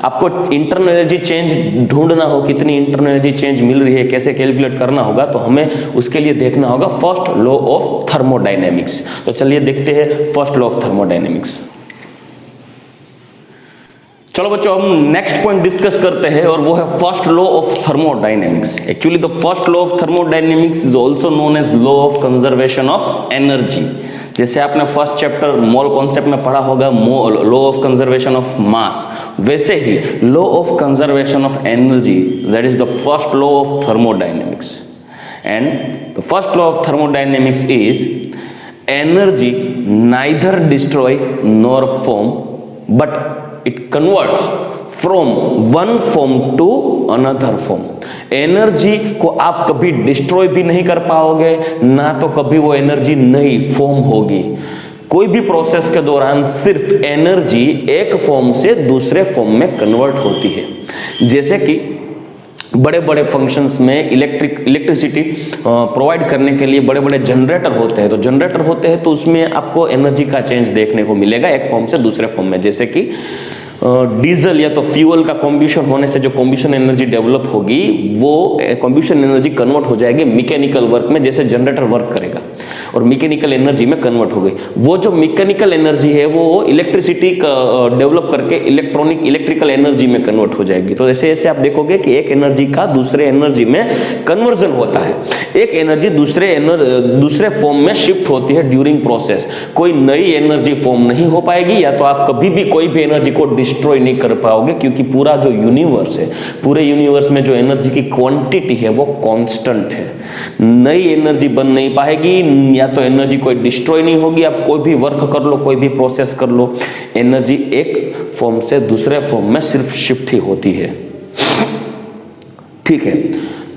आपको इंटरनल एनर्जी चेंज ढूंढना हो, कितनी इंटरनल एनर्जी चेंज मिल रही है, कैसे कैलकुलेट करना होगा, तो हमें उसके लिए देखना होगा फर्स्ट लॉ ऑफ थर्मोडायनेमिक्स। तो चलिए देखते हैं फर्स्ट लॉ ऑफ थर्मोडायनेमिक्स। चलो बच्चों, हम नेक्स्ट पॉइंट डिस्कस करते हैं और वो है first law of thermodynamics. Actually the first law of thermodynamics is also known as law of conservation of energy. जैसे आपने फर्स्ट चैप्टर मोल कॉन्सेप्ट में पढ़ा होगा law of conservation of mass, वैसे ही law of conservation of energy, that is the first law of thermodynamics. And the first law of thermodynamics is energy neither destroy nor form but it converts from one form to another form। Energy को आप कभी destroy भी नहीं कर पाओगे, ना तो कभी वो एनर्जी नई फॉर्म होगी। कोई भी प्रोसेस के दौरान सिर्फ एनर्जी एक फॉर्म से दूसरे फॉर्म में कन्वर्ट होती है। जैसे कि बड़े बड़े फंक्शंस में इलेक्ट्रिसिटी प्रोवाइड करने के लिए बड़े बड़े जनरेटर होते हैं, तो जनरेटर होते हैं तो उसमें आपको एनर्जी का चेंज देखने को मिलेगा एक फॉर्म से दूसरे फॉर्म में। जैसे कि डीजल या तो फ्यूल का कॉम्बिशन होने से जो कॉम्बिशन एनर्जी डेवलप होगी वो कॉम्बिशन एनर्जी कन्वर्ट हो जाएगी मैकेनिकल वर्क में, जैसे जनरेटर वर्क करेगा और मैकेनिकल एनर्जी में कन्वर्ट हो गई। वो जो मैकेनिकल एनर्जी है वो इलेक्ट्रिसिटी डेवलप करके इलेक्ट्रिकल एनर्जी में कन्वर्ट हो जाएगी। तो ऐसे ऐसे आप देखोगे कि एक एनर्जी का दूसरे एनर्जी में कन्वर्जन होता है, एक एनर्जी दूसरे फॉर्म में शिफ्ट होती है ड्यूरिंग प्रोसेस। कोई नई एनर्जी फॉर्म नहीं हो पाएगी, या तो आप कभी भी कोई भी एनर्जी को डिस्ट्रॉय नहीं कर पाओगे, क्योंकि पूरा जो यूनिवर्स है, पूरे यूनिवर्स में जो एनर्जी की क्वांटिटी है वो कांस्टेंट है। नई एनर्जी बन नहीं पाएगी, या तो एनर्जी कोई डिस्ट्रॉय नहीं होगी। आप कोई भी वर्क कर लो, कोई भी प्रोसेस कर लो, एनर्जी एक फॉर्म से दूसरे फॉर्म में सिर्फ शिफ्ट ही होती है। ठीक है,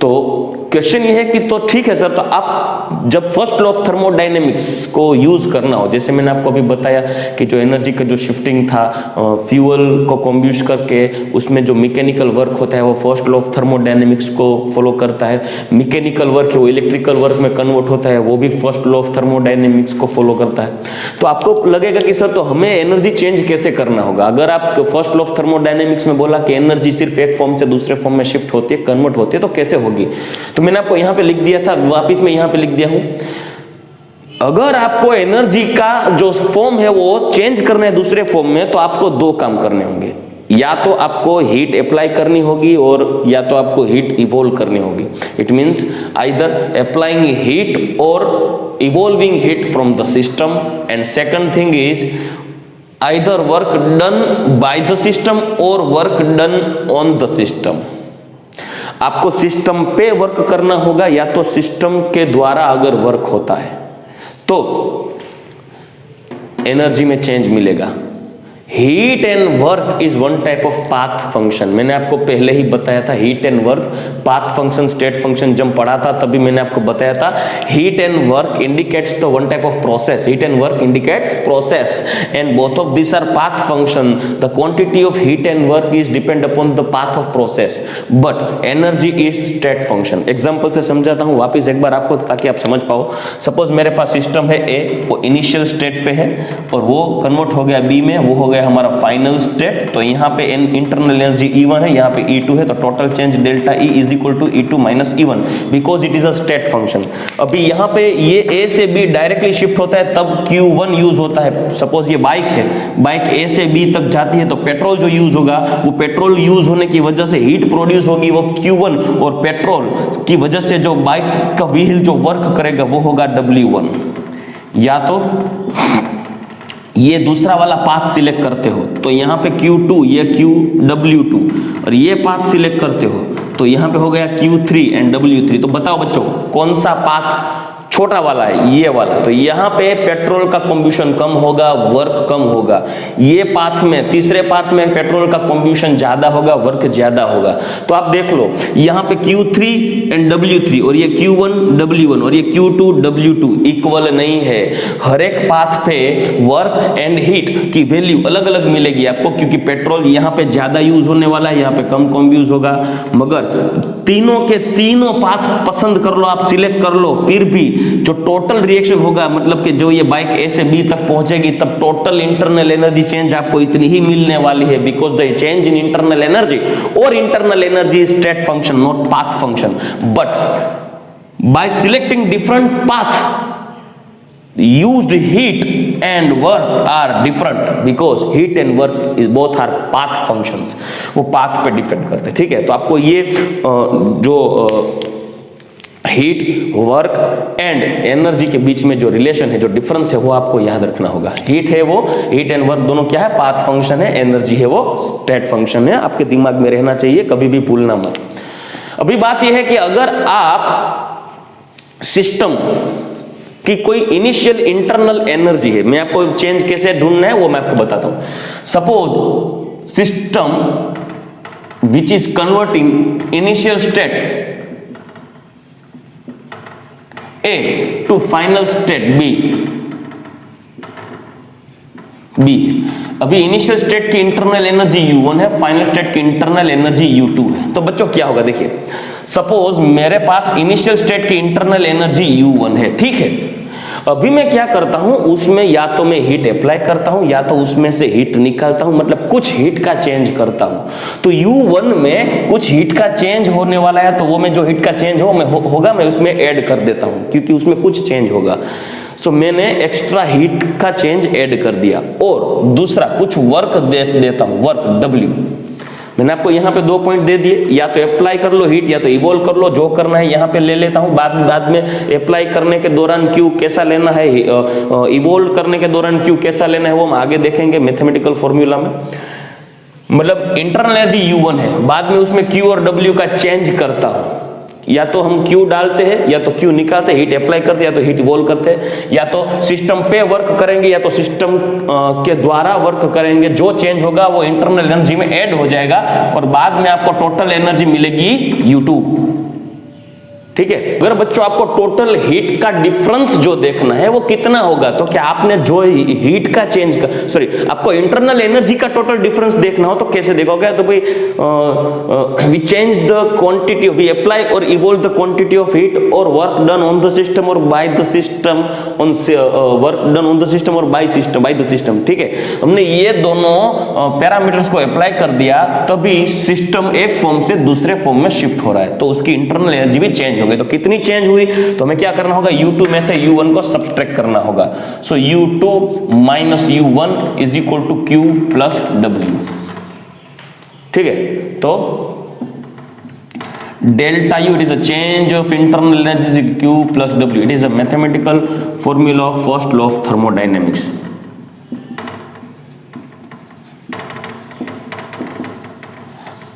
तो क्वेश्चन ये है कि तो ठीक है सर, तो आप जब फर्स्ट लॉ ऑफ थर्मोडायनेमिक्स को यूज करना हो, जैसे मैंने आपको अभी बताया कि जो एनर्जी का जो शिफ्टिंग था फ्यूल को कॉम्ब्यूस्ट करके उसमें जो मैकेनिकल वर्क होता है वो फर्स्ट लॉ ऑफ थर्मोडायनेमिक्स को फॉलो करता है। मैकेनिकल वर्क है वो इलेक्ट्रिकल वर्क में कन्वर्ट होता है, वो भी फर्स्ट लॉ ऑफ थर्मोडायनेमिक्स को फॉलो करता है। तो आपको लगेगा कि सर तो हमें एनर्जी चेंज कैसे करना होगा। अगर आप फर्स्ट लॉ ऑफ थर्मोडायनेमिक्स में बोला कि एनर्जी सिर्फ एक फॉर्म से दूसरे फॉर्म में शिफ्ट होती है, कन्वर्ट होती है, तो कैसे होगी। तो मैंने आपको यहां पे लिख दिया था, वापस मैं यहां पे लिख दिया हूं। अगर आपको एनर्जी का जो फॉर्म है वो चेंज करना है दूसरे फॉर्म में, तो आपको दो काम करने होंगे। या तो आपको हीट अप्लाई करनी होगी और या तो आपको हीट इवोल्व करनी होगी। It means either applying heat और evolving heat from the system, and second thing is either work done by the system और work done on the system. आपको सिस्टम पे वर्क करना होगा, या तो सिस्टम के द्वारा अगर वर्क होता है तो एनर्जी में चेंज मिलेगा। Heat and work is one type of path function. मैंने आपको पहले ही बताया था heat and work, path function, state function जब पढ़ा था तभी मैंने आपको बताया था heat and work indicates the one type of process. Heat and work indicates process and both of this our path function. The quantity of heat and work is depend upon the path of process, but energy is state function. Example से समझाता हूं वापस एक बार आपको, ताकि आप समझ पाओ। सपोज मेरे पास सिस्टम है ए, वो इनिशियल स्टेट पे है और वो कन्वर्ट हो गया बी में, वो हो गया हमारा फाइनल स्टेट, तो यहाँ पे इंटरनल एनर्जी E1 है, यहाँ पे E2 है, तो total change delta E is equal to E2 minus E1 because it is a state function. अभी यहाँ पे ये A से B डायरेक्टली शिफ्ट होता है तब Q1 यूज होता है। सपोज ये बाइक है, बाइक A से B तक जाती है, तो पेट्रोल जो यूज होगा वो पेट्रोल यूज होने की वजह से हीट प्रोड्यूस होगी वो Q1, और पेट्रोल की वजह से जो बाइक का व्हील जो वर्क करेगा वो होगा W1। या तो ये दूसरा वाला पाथ सिलेक्ट करते हो तो यहाँ पे Q2 ये QW2, और ये पाथ सिलेक्ट करते हो तो यहाँ पे हो गया Q3 एंड W3। तो बताओ बच्चों कौन सा पाथ छोटा वाला है, ये वाला। तो यहाँ पे पेट्रोल का कंबशन कम होगा, वर्क कम होगा। ये पाथ में, तीसरे पाथ में पेट्रोल का कंबशन ज्यादा होगा, वर्क ज्यादा होगा। तो आप देख लो यहाँ पे Q3 एंड W3 और ये Q1 W1 और ये Q2 W2 इक्वल नहीं है। हर एक पाथ पे वर्क एंड हीट की वैल्यू अलग अलग मिलेगी आपको, क्योंकि पेट्रोल यहाँ पे ज्यादा यूज होने वाला है, यहाँ पे कम यूज होगा। मगर तीनों के तीनों पाथ पसंद कर लो, आप सिलेक्ट कर लो, फिर भी जो टोटल रिएक्शन होगा, मतलब कि जो ये बाइक A से B तक पहुंचेगी तब टोटल इंटरनल एनर्जी चेंज आपको इतनी ही मिलने वाली है, because the change in internal energy, और internal energy is state function not path function. But by selecting different path used heat and work are different because heat and work is both are path functions, वो path पे depend करते हैं। ठीक है, तो आपको ये जो हीट, वर्क एंड एनर्जी के बीच में जो रिलेशन है, जो डिफरेंस है, वो आपको याद रखना होगा। हीट है वो, हीट एंड वर्क दोनों क्या है, पाथ फंक्शन है। एनर्जी है वो स्टेट फंक्शन है। आपके दिमाग में रहना चाहिए, कभी भी भूलना मत। अभी बात यह है कि अगर आप सिस्टम कि कोई इनिशियल इंटरनल एनर्जी है, मैं आपको चेंज कैसे ढूंढना है वो मैं आपको बताता हूं। Suppose system which is converting initial state A to final state B। अभी इनिशियल स्टेट की इंटरनल एनर्जी U1 है, फाइनल स्टेट की इंटरनल एनर्जी U2 है। तो बच्चों क्या होगा, देखिए सपोज मेरे पास इनिशियल स्टेट की इंटरनल एनर्जी U1 है, ठीक है। अभी मैं क्या करता हूं, उसमें या तो मैं हीट अप्लाई करता हूं या तो उसमें से हीट निकालता हूं, मतलब कुछ हीट का चेंज करता हूं। तो U1 में कुछ हीट का चेंज होने वाला है, तो वो मैं जो हीट का चेंज होगा मैं उसमें ऐड कर देता हूं, क्योंकि उसमें कुछ चेंज होगा। सो मैंने एक्स्ट्रा हीट का चेंज ऐड कर दिया, और दूसरा कुछ वर्क देता हूं, वर्क W। मैंने आपको यहाँ पे 2 पॉइंट दे दिए, या तो अप्लाई कर लो हीट या तो इवोल्व कर लो, जो करना है यहाँ पे ले लेता हूँ। बाद में अप्लाई करने के दौरान Q कैसा लेना है, इवोल्व करने के दौरान Q कैसा लेना है, वो हम आगे देखेंगे मैथमेटिकल फॉर्मूला में। मतलब इंटरनल एनर्जी U1 है, बाद में उसमें Q और W का चेंज करता हूँ। या तो हम Q डालते हैं या तो Q निकालते हैं, हीट अप्लाई करते हैं या तो हीट इवोल्व करते हैं, या तो सिस्टम पे वर्क करेंगे या तो सिस्टम के द्वारा वर्क करेंगे। जो चेंज होगा वो इंटरनल एनर्जी में ऐड हो जाएगा, और बाद में आपको टोटल एनर्जी मिलेगी U2। ठीक है, अगर बच्चों आपको टोटल हीट का डिफरेंस जो देखना है वो कितना होगा, तो क्या आपने जो हीट का चेंज का आपको इंटरनल एनर्जी का टोटल डिफरेंस देखना हो तो कैसे देखोगे, तो भाई we change the quantity, we apply और evolve the quantity of heat और work done on the system और by the system on work done on the system और बाय द सिस्टम। ठीक है, हमने ये दोनों पैरामीटर्स को अप्लाई कर दिया, तभी सिस्टम एक फॉर्म से दूसरे फॉर्म में शिफ्ट हो रहा है, तो उसकी इंटरनल एनर्जी भी चेंज हो गई। तो कितनी चेंज हुई, तो हमें क्या करना होगा, U2 में से U1 को सब्ट्रैक्ट करना होगा। So U2 minus U1 is equal to Q plus W। ठीक है, तो delta U, it is a change of internal energy Q plus W। It is a mathematical formula of first law of thermodynamics.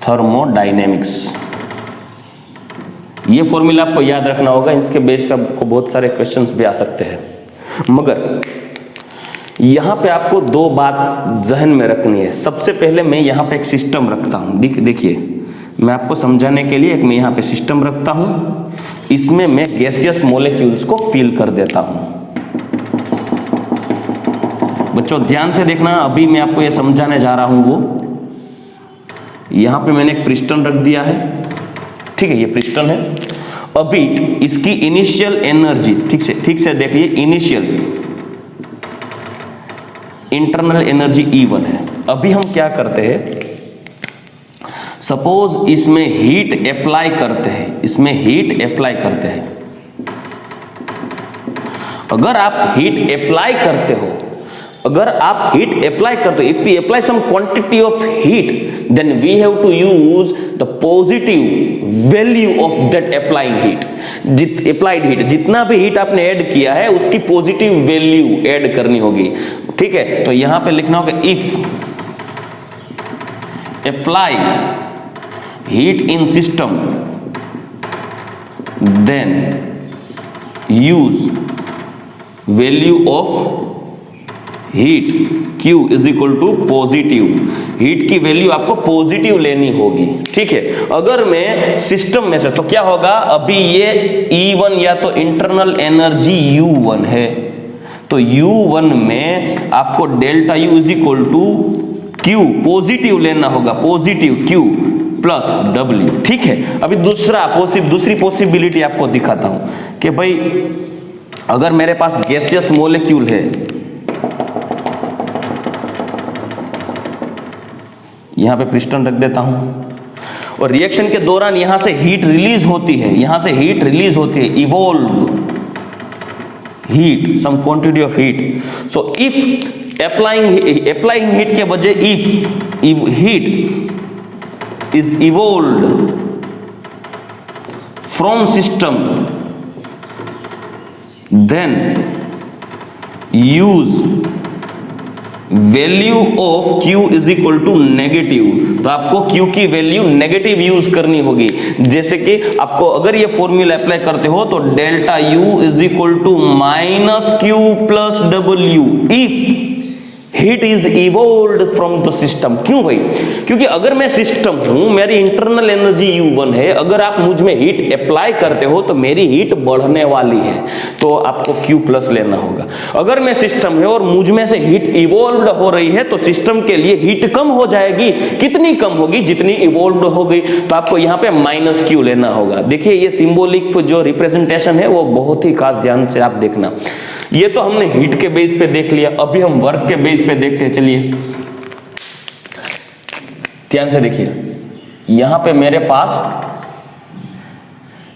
Thermodynamics, ये formula आपको याद रखना होगा, इसके base पे आपको बहुत सारे क्वेश्चंस भी आ सकते हैं। मगर यहां पे आपको 2 बात जहन में रखनी है। सबसे पहले मैं यहां पे एक सिस्टम रखता हूं, देखिए मैं आपको समझाने के लिए एक मैं यहां पे सिस्टम रखता हूं, इसमें मैं गैसियस मॉलिक्यूल्स को फिल कर देता हूं। बच्चों ध्यान से देखना, अभी मैं आपको ये समझाने जा रहा हूं वो यहां पे मैंने एक पिस्टन रख दिया है। ठीक है, ये पिस्टन है। अभी इसकी इनिशियल एनर्जी ठीक से देखिए, इनिशियल इंटरनल एनर्जी E1 है। अभी हम क्या करते हैं, सपोज इसमें हीट अप्लाई करते हैं, इसमें हीट अप्लाई करते हैं। अगर आप हीट अप्लाई करते हो, अगर आप हीट अप्लाई करते हो, if we apply some quantity of heat, then we have to use the positive value of that applying heat. Applied heat, जितना भी हीट आपने ऐड किया है उसकी पॉजिटिव वैल्यू ऐड करनी होगी, ठीक है। तो यहां पे लिखना होगा if apply heat in system then use value of heat Q is equal to positive. Heat की वैल्यू आपको पॉजिटिव लेनी होगी, ठीक है। अगर मैं सिस्टम में से, तो क्या होगा, अभी ये E1 या तो इंटरनल एनर्जी U1 है, तो U1 में आपको delta U is equal to Q positive लेना होगा, पॉजिटिव Q प्लस W, ठीक है। अभी दूसरी पॉसिबिलिटी आपको दिखाता हूं कि भाई अगर मेरे पास गैसियस मॉलिक्यूल है, यहां पे पिस्टन रख देता हूं, और रिएक्शन के दौरान यहां से हीट रिलीज होती है, यहां से हीट रिलीज होती है, evolve heat, some quantity of heat. So if applying heat के बजाय if heat is evolved from system then use value of Q is equal to negative. तो आपको Q की वैल्यू नेगेटिव यूज करनी होगी। जैसे कि आपको अगर ये फॉर्मूला अप्लाई करते हो तो delta U is equal to minus Q plus W if heat is evolved from the system. क्यों भाई? क्योंकि अगर मैं सिस्टम हूं, मेरी इंटरनल एनर्जी U1 है, अगर आप मुझ में हीट अप्लाई करते हो तो मेरी हीट बढ़ने वाली है, तो आपको Q प्लस लेना होगा। अगर मैं सिस्टम है और मुझ में से हीट इवॉल्व्ड हो रही है तो सिस्टम के लिए हीट कम हो जाएगी। कितनी कम होगी? जितनी इवॉल्व्ड हो गई। तो आपको यहां पे माइनस Q लेना होगा। देखिए ये सिंबॉलिक जो रिप्रेजेंटेशन है वो बहुत ही खास, ध्यान से आप देखना। ये तो हमने हीट के बेस पे देख लिया, अभी हम वर्क के बेस पे देखते हैं। चलिए ध्यान से देखिए, यहां पे मेरे पास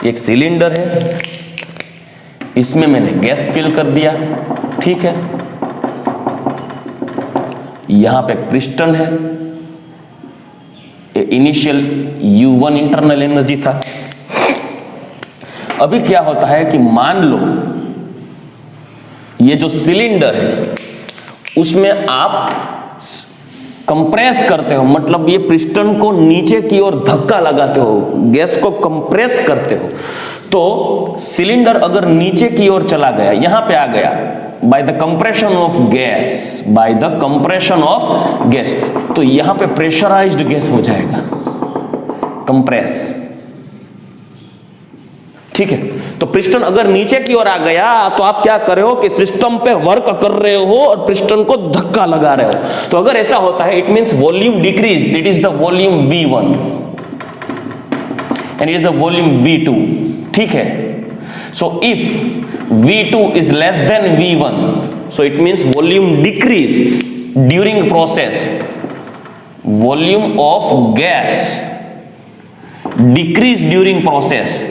एक सिलेंडर है, इसमें मैंने गैस फिल कर दिया, ठीक है। यहां पे पिस्टन है, इनिशियल U1 इंटरनल एनर्जी था। अभी क्या होता है कि मान लो ये जो सिलेंडर है उसमें आप कंप्रेस करते हो, मतलब ये पिस्टन को नीचे की ओर धक्का लगाते हो, गैस को कंप्रेस करते हो, तो सिलेंडर अगर नीचे की ओर चला गया, यहां पे आ गया by the compression of gas, by the compression of gas, तो यहां पे प्रेशराइज्ड गैस हो जाएगा, कंप्रेस, ठीक है। तो पिस्टन अगर नीचे की ओर आ गया तो आप क्या कर रहे हो कि सिस्टम पे वर्क कर रहे हो और पिस्टन को धक्का लगा रहे हो। तो अगर ऐसा होता है, it means volume decrease, that is the volume V1 and it is the volume V2, ठीक है। So if V2 is less than V1, so it means volume decrease during process, volume of gas decrease during process,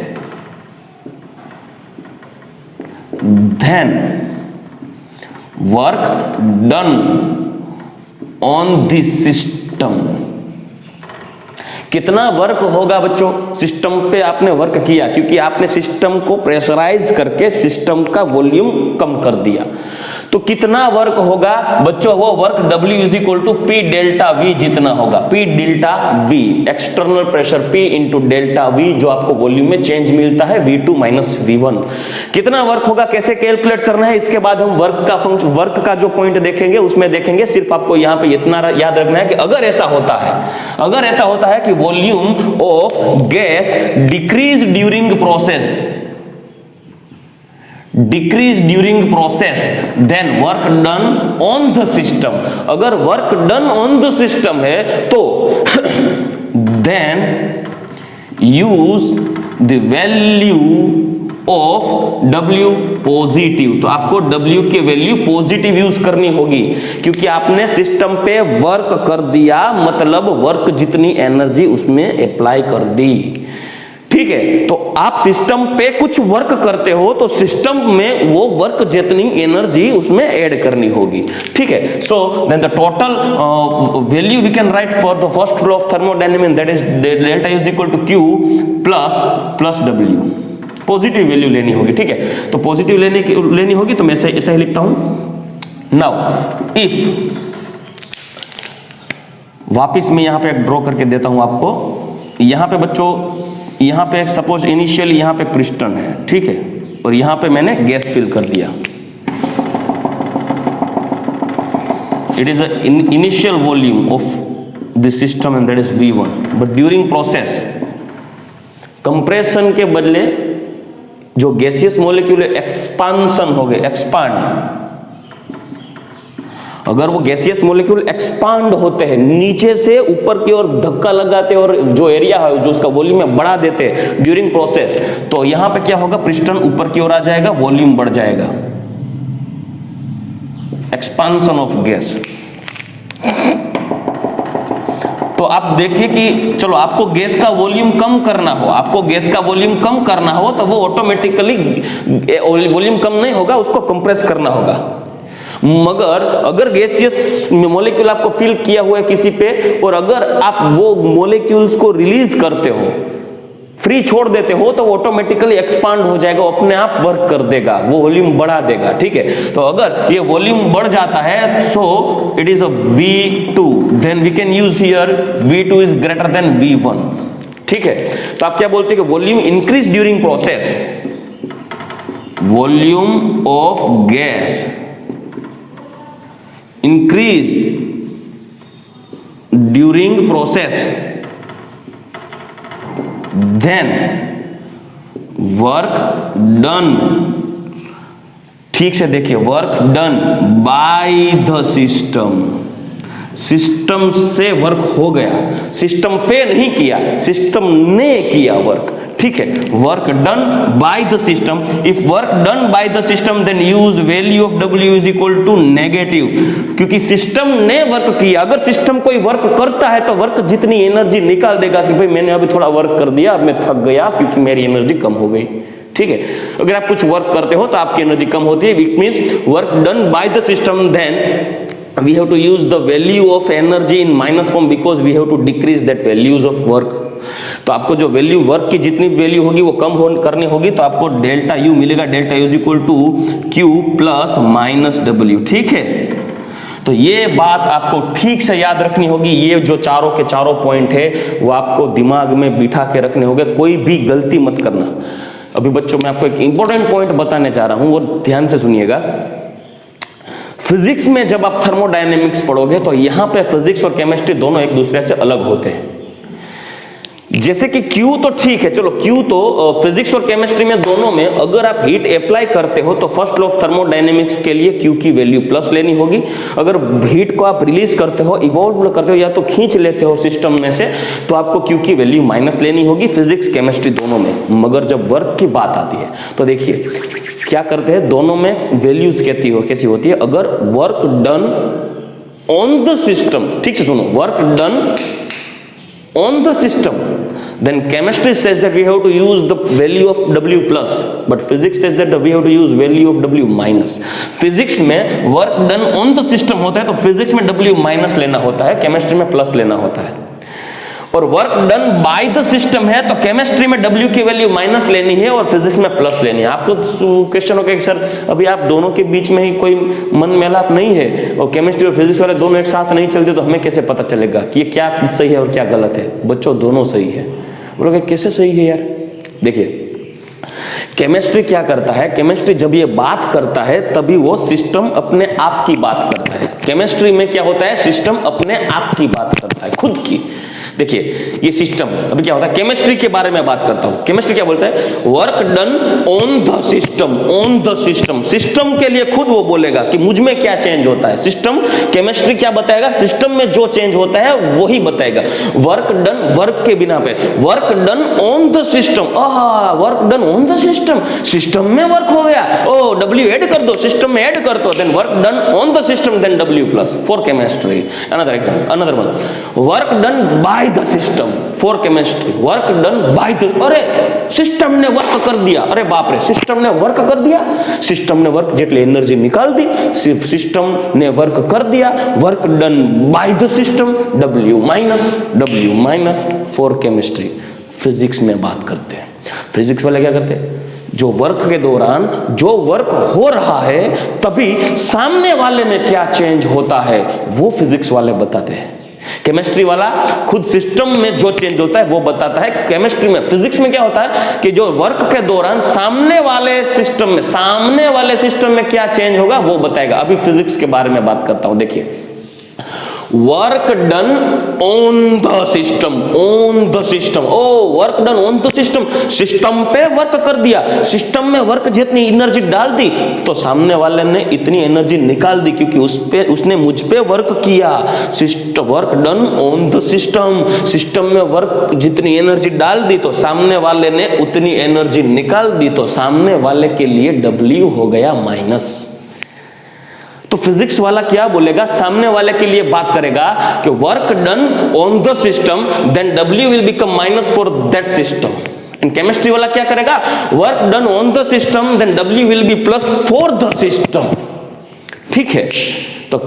then work done on the system। कितना work होगा बच्चों? System पे आपने work किया, क्योंकि आपने सिस्टम को प्रेशराइज करके सिस्टम का वॉल्यूम कम कर दिया। तो कितना वर्क होगा बच्चों? वो work W is equal to P delta V जितना होगा, P delta V, external pressure P into delta V, जो आपको वॉल्यूम में चेंज मिलता है V2 माइनस V1। कितना वर्क होगा, कैसे कैलकुलेट करना है, इसके बाद हम वर्क का जो पॉइंट देखेंगे उसमें देखेंगे। सिर्फ आपको यहां पे इतना याद रखना है कि अगर ऐसा होता है कि volume of gas decrease during process, then work done on the system. अगर work done on the system है तो then use the value of W positive. तो आपको W की वैल्यू पॉजिटिव यूज करनी होगी, क्योंकि आपने सिस्टम पे वर्क कर दिया, मतलब वर्क जितनी एनर्जी उसमें अप्लाई कर दी। ठीक है, तो आप सिस्टम पे कुछ वर्क करते हो तो सिस्टम में वो वर्क जितनी एनर्जी उसमें ऐड करनी होगी। ठीक है, so then the total value we can write for the first law of thermodynamics, that is delta is equal to Q plus W। Positive value लेनी होगी। ठीक है, तो पॉजिटिव लेनी होगी, तो मैं ऐसे ही लिखता हूं। नाउ इफ, वापिस मैं यहां पे ड्रॉ करके देता हूं आपको। यहां पे बच्चों, यहां पे सपोज इनिशियल यहां पे पिस्टन है, ठीक है, और यहां पे मैंने गैस फिल कर दिया। It is initial volume of the system and that is V1, but during process compression के बदले जो गैसियस मॉलिक्यूल एक्सपांशन हो गए, एक्सपांड। अगर वो गैसियस मॉलिक्यूल एक्सपांड होते हैं, नीचे से ऊपर की ओर धक्का लगाते और जो एरिया है जो उसका वॉल्यूम है बढ़ा देते हैं ड्यूरिंग प्रोसेस, तो यहां पे क्या होगा, पिस्टन ऊपर की ओर आ जाएगा, वॉल्यूम बढ़ जाएगा, एक्सपांशन ऑफ गैस। तो आप देखिए कि चलो आपको गैस का वॉल्यूम कम करना हो, आपको गैस का वॉल्यूम कम करना हो तो वो ऑटोमेटिकली वॉल्यूम कम नहीं होगा, उसको कंप्रेस करना होगा। मगर अगर गैसियस मॉलिक्यूल आपको फिल किया हुआ है किसी पे, और अगर आप वो मॉलिक्यूल्स को रिलीज करते हो, फ्री छोड़ देते हो, तो ऑटोमेटिकली एक्सपांड हो जाएगा, वो अपने आप वर्क कर देगा, वो वॉल्यूम बढ़ा देगा। ठीक है, तो अगर ये वॉल्यूम बढ़ जाता है, so it is a V2, then we can use here V2 is greater than V1। ठीक है, तो आप क्या बोलते हैं कि volume increase during process, volume of gas increase during process, then work done, ठीक से देखिए, work done by the system, system से वर्क हो गया, सिस्टम पे नहीं किया, सिस्टम ने किया वर्क। ठीक है, work done by the system. If work done by the system then use value of W is equal to negative, क्योंकि सिस्टम ने वर्क किया। अगर सिस्टम कोई वर्क करता है तो वर्क जितनी एनर्जी निकाल देगा कि भाई मैंने अभी थोड़ा वर्क कर दिया, अब मैं थक गया क्योंकि मेरी एनर्जी कम हो गई। ठीक है, अगर आप कुछ वर्क करते हो तो आपकी एनर्जी कम होती है, it means work done by the system, then we have to use the value of energy in minus form because we have to decrease that values of work। तो आपको जो वैल्यू वर्क की जितनी value होगी वो कम करनी होगी, तो आपको डेल्टा U मिलेगा, delta U is equal to Q plus minus W। ठीक है, तो ये बात आपको ठीक से याद रखनी होगी। ये जो चारों के चारों पॉइंट है वो आपको दिमाग में बिठा के रखने होंगे, कोई भी गलती मत करना। अभी बच्चों मैं आपको एक इंपॉर्टेंट पॉइंट बताने जा रहा हूं, वो ध्यान से सुनिएगा। फिजिक्स में जब आप थर्मोडायनेमिक्स पढ़ोगे तो यहां पे फिजिक्स और केमिस्ट्री दोनों एक दूसरे से अलग होते हैं। जैसे कि Q तो ठीक है, चलो Q तो फिजिक्स और केमिस्ट्री में दोनों में अगर आप हीट अप्लाई करते हो तो फर्स्ट लॉ ऑफ थर्मोडायनेमिक्स के लिए Q की वैल्यू प्लस लेनी होगी। अगर हीट को आप रिलीज करते हो, इवॉल्व करते हो या तो खींच लेते हो सिस्टम में से, तो आपको Q की वैल्यू माइनस लेनी होगी, फिजिक्स केमिस्ट्री दोनों में। मगर जब वर्क की बात आती है तो देखिए क्या करते हैं, दोनों में वैल्यूज कैसी होती है। अगर work done on the system, ठीक से सुनो, work done on the system, then chemistry says that we have to use the value of W plus, but physics says that we have to use value of W minus। physics में work done on the system होता है तो physics में W minus लेना होता है, chemistry में plus लेना होता है। और work done by the system है तो केमिस्ट्री में W की वैल्यू माइनस लेनी है और फिजिक्स में प्लस लेनी है। आपको क्वेश्चन होगा कि सर अभी आप दोनों के बीच में ही कोई मन मेलाप नहीं है और केमिस्ट्री और फिजिक्स वाले दोनों एक साथ नहीं चलते, तो हमें कैसे पता चलेगा कि ये क्या सही है और क्या गलत है? बच्चों दोनों सही है। बोलोगे कैसे सही है यार? देखिए केमिस्ट्री क्या करता है, केमिस्ट्री जब ये बात करता है तभी वो सिस्टम अपने आप की बात करता है। केमिस्ट्री में क्या होता है, सिस्टम अपने आप की बात करता है, खुद की। देखिए ये सिस्टम है। अभी क्या होता है, केमिस्ट्री के बारे में बात करता हूं। केमिस्ट्री क्या बोलता है, work done on the system, on the system. System के लिए खुद वो बोलेगा कि मुझ में क्या चेंज होता है। सिस्टम, केमिस्ट्री क्या बताएगा, सिस्टम में जो चेंज होता है वही बताएगा। वर्क डन, वर्क के बिना पे, work done on the system, work done on the system, system में वर्क हो गया, ओ W ऐड कर दो, सिस्टम में ऐड कर दो, then work done on the system, then W plus for chemistry. Another example, another one, work done by the system for chemistry, work done by the, अरे system ने work कर दिया, अरे बाप रे सिस्टम ने वर्क कर दिया, सिस्टम ने वर्क जेटली एनर्जी निकाल दी, सिर्फ सिस्टम ने वर्क कर दिया, work done by the system, W minus for chemistry. Physics में बात करते हैं, फिजिक्स वाले क्या करते हैं, जो वर्क के दौरान जो वर्क हो रहा है तभी सामने वाले में क्या चेंज होता है वो फिजिक्स वाले बताते हैं। केमिस्ट्री वाला खुद सिस्टम में जो चेंज होता है वो बताता है। केमिस्ट्री में, फिजिक्स में क्या होता है कि जो वर्क के दौरान सामने वाले सिस्टम में क्या चेंज होगा वो बताएगा। अभी फिजिक्स के बारे में बात करता हूं। देखिए, work done on the system, on the system, oh work done on the system, system पे वर्क कर दिया, सिस्टम में वर्क जितनी एनर्जी डाल दी तो सामने वाले ने इतनी एनर्जी निकाल दी क्योंकि उसने मुझ पे वर्क किया। System, work done on the system, system में वर्क जितनी एनर्जी डाल दी तो सामने वाले ने उतनी एनर्जी निकाल दी, तो सामने वाले के लिए W हो गया माइनस। तो फिजिक्स वाला क्या बोलेगा, सामने वाले के लिए बात करेगा कि work done on the system, then W will become minus for that system. And chemistry वाला क्या करेगा, work done on the system, then W will be plus for the system. ठीक है, तो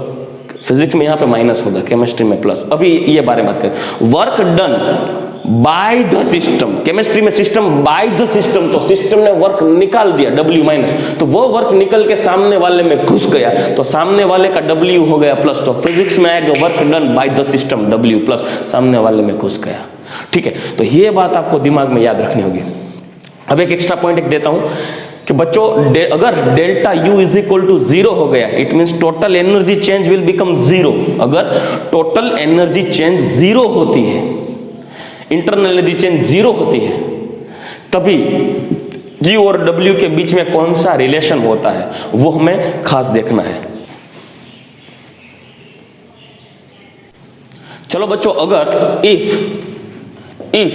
फिजिक्स में यहां पे माइनस होगा, केमिस्ट्री में प्लस। अभी ये बारे में बात करें, work done by the system, chemistry में सिस्टम बाय द सिस्टम, तो सिस्टम ने वर्क निकाल दिया W माइनस, तो वो वर्क निकल के सामने वाले में घुस गया तो सामने वाले का W हो गया प्लस। तो फिजिक्स में आएगा work done by the system W plus, सामने वाले में घुस गया। ठीक है, तो ये बात आपको दिमाग में याद रखनी होगी। अब एक एक्स्ट्रा पॉइंट एक देता हूं कि बच्चों अगर delta U is equal to 0 हो गया, it means total energy change will become 0। अगर टोटल एनर्जी चेंज 0 होती है, इंटरनल एनर्जी चेंज 0 होती है, तभी Q और W के बीच में कौन सा रिलेशन होता है वो हमें खास देखना है। चलो बच्चों, अगर if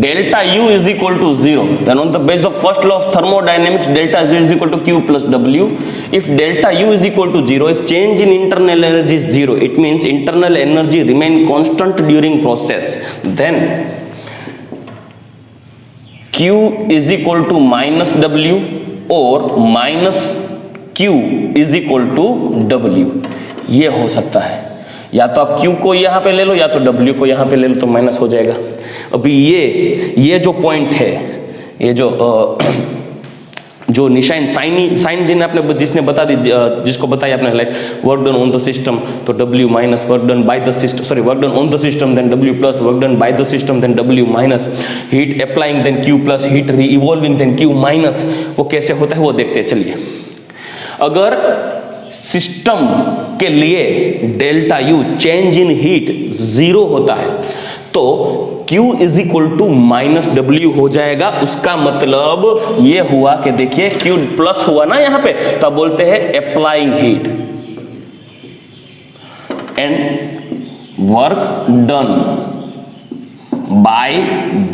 delta U is equal to 0, then on the basis of first law of thermodynamics, delta U is equal to Q plus W. If delta U is equal to 0, if change in internal energy is 0, it means internal energy remain constant during process. Then Q is equal to minus W or minus Q is equal to W. ये हो सकता है, या तो आप Q को यहां पे ले लो या तो W को यहां पे ले लो, तो माइनस हो जाएगा। अभी ये जो पॉइंट है, ये जो निशान साइन जिसने बता दी, जिसको बताया आपने like work done on the system, तो W minus, work done by the system, sorry work done on the system then W plus, work done by the system then W minus, heat applying then Q plus, heat re evolving then Q minus. वो कैसे होता है वो देखते हैं। चलिए, अगर system के लिए delta U change in heat 0 होता है तो Q is equal to minus W हो जाएगा। उसका मतलब ये हुआ कि देखिए Q प्लस हुआ ना यहां पे, तब बोलते हैं applying heat and work done by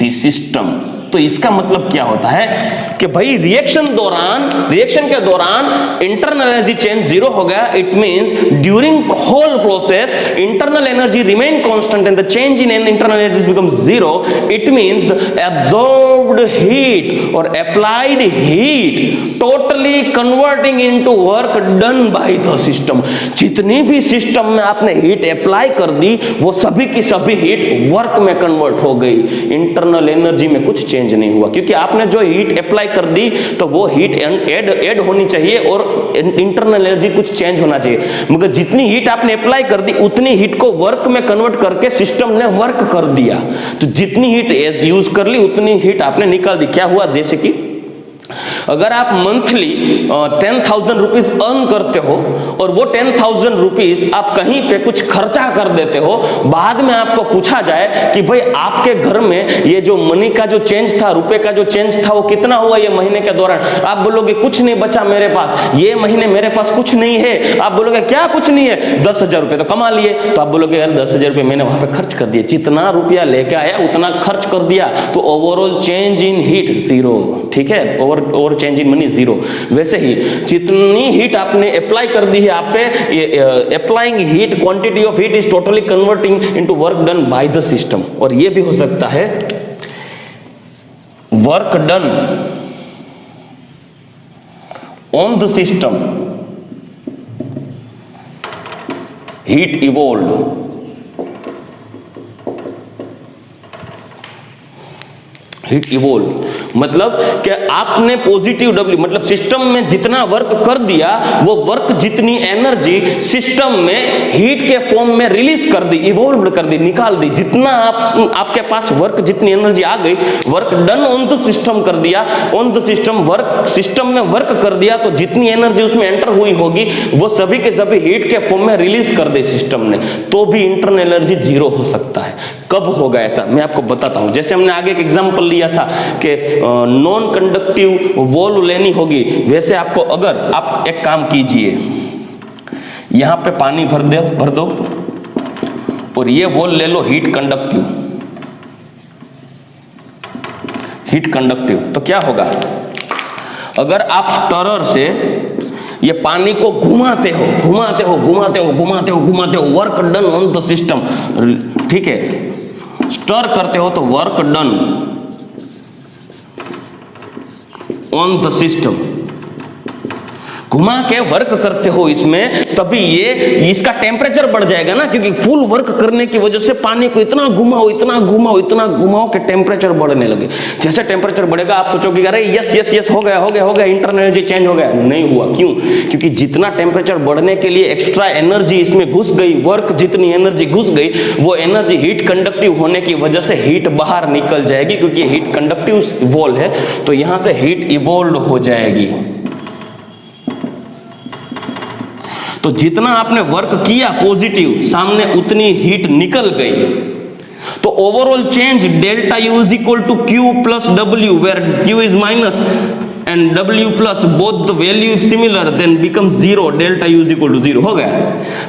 the system. तो इसका मतलब क्या होता है कि भाई रिएक्शन के दौरान इंटरनल एनर्जी चेंज 0 हो गया, it means during whole process internal energy remain constant and the change in internal energy become 0, it means the absorbed heat और applied heat totally converting into work done by the system. जितनी भी system में आपने heat apply कर दी वो सभी की सभी हीट वर्क में कन्वर्ट हो गई, इंटरनल एनर्जी में कुछ चेंज नहीं हुआ, क्योंकि आपने जो हीट अप्लाई कर दी तो वो हीट ऐड होनी चाहिए और इंटरनल एनर्जी कुछ चेंज होना चाहिए, मगर जितनी हीट आपने अप्लाई कर दी उतनी हीट को वर्क में कन्वर्ट करके सिस्टम ने वर्क कर दिया। तो जितनी हीट यूज कर ली उतनी हीट आपने निकाल दी। क्या हुआ, जैसे कि अगर आप मंथली 10,000 रुपीज अर्न करते हो और वो 10,000 रुपीज आप कहीं पे कुछ खर्चा कर देते हो, बाद में आपको पूछा जाए कि भाई आपके घर में ये जो मनी का जो चेंज था, रुपए का जो चेंज था, वो कितना हुआ ये महीने के दौरान, आप बोलोगे कुछ नहीं बचा मेरे पास, ये महीने मेरे पास कुछ नहीं है। आप बोलोगे क्या कुछ नहीं है, 10,000 रुपए तो कमा लिए। तो आप बोलोगे यार 10,000 रुपए मैंने वहां पे खर्च कर दिए, जितना रुपया लेके आया उतना खर्च कर दिया, तो overall change in heat zero. ठीक है, over change in money zero. वैसे ही जितनी हीट आपने अप्लाई कर दी है आप पे, applying heat, quantity of heat is totally converting into work done by the system. और ये भी हो सकता है work done on the system, heat evolved, heat evolve मतलब कि आपने पॉजिटिव डब्ल्यू मतलब सिस्टम में जितना वर्क कर दिया, वो वर्क जितनी एनर्जी सिस्टम में हीट के फॉर्म में रिलीज कर दी, इवॉल्व कर दी, निकाल दी। जितना आपके पास वर्क, जितनी एनर्जी आ गई, work done on the system कर दिया, on the system work, system में वर्क कर दिया, तो जितनी एनर्जी उसमें एंटर हुई होगी वो सभी के सभी हीट के फॉर्म में रिलीज कर दे सिस्टम ने, तो भी इंटरनल एनर्जी जीरो हो सकता है। कब होगा ऐसा मैं आपको बताता हूं। जैसे हमने आगे एक एग्जांपल लिया था कि नॉन कंडक्टिव वॉल लेनी होगी, वैसे आपको अगर आप एक काम कीजिए, यहां पे पानी भर दो और ये वॉल ले low heat conductive, heat conductive. तो क्या होगा, अगर आप स्टरर से ये पानी को घुमाते हो, work done on the system, ठीक है, स्टर करते हो तो work done on the system, घुमा के वर्क करते हो इसमें, तभी ये इसका टेम्परेचर बढ़ जाएगा ना, क्योंकि फुल वर्क करने की वजह से पानी को इतना घुमाओ कि टेम्परेचर बढ़ने लगे। जैसे टेम्परेचर बढ़ेगा आप सोचोगे अरे यस हो गया, इंटरनल एनर्जी चेंज हो गया। नहीं हुआ, क्यों? क्योंकि जितना टेम्परेचर बढ़ने के लिए एक्स्ट्रा एनर्जी इसमें घुस गई, वर्क जितनी एनर्जी घुस गई, वो एनर्जी हीट कंडक्टिव होने की वजह से हीट बाहर निकल जाएगी, क्योंकि हीट कंडक्टिव वॉल है, तो यहां से हीट इवॉल्व हो जाएगी। तो जितना आपने वर्क किया पॉजिटिव, सामने उतनी हीट निकल गई। तो overall change delta U is equal to Q plus W, where Q is minus and W plus, both the value similar, then becomes zero, delta U is equal to zero हो गया।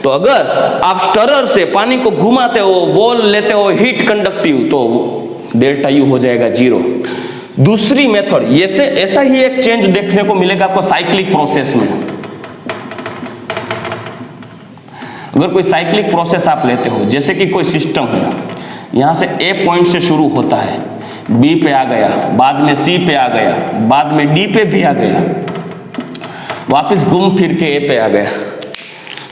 तो अगर आप stirrer से पानी को घुमाते हो, वॉल लेते हो हीट कंडक्टिव, तो डेल्टा यू हो जाएगा जीरो। दूसरी मेथड, ऐसा ही एक चेंज देखने को मिलेगा आपको साइक्लिक प्रोसेस में। अगर कोई साइक्लिक प्रोसेस आप लेते हो, जैसे कि कोई सिस्टम है, यहां से ए पॉइंट से शुरू होता है, बी पे आ गया, बाद में सी पे आ गया, बाद में डी पे भी आ गया, वापस घूम फिर के ए पे आ गया।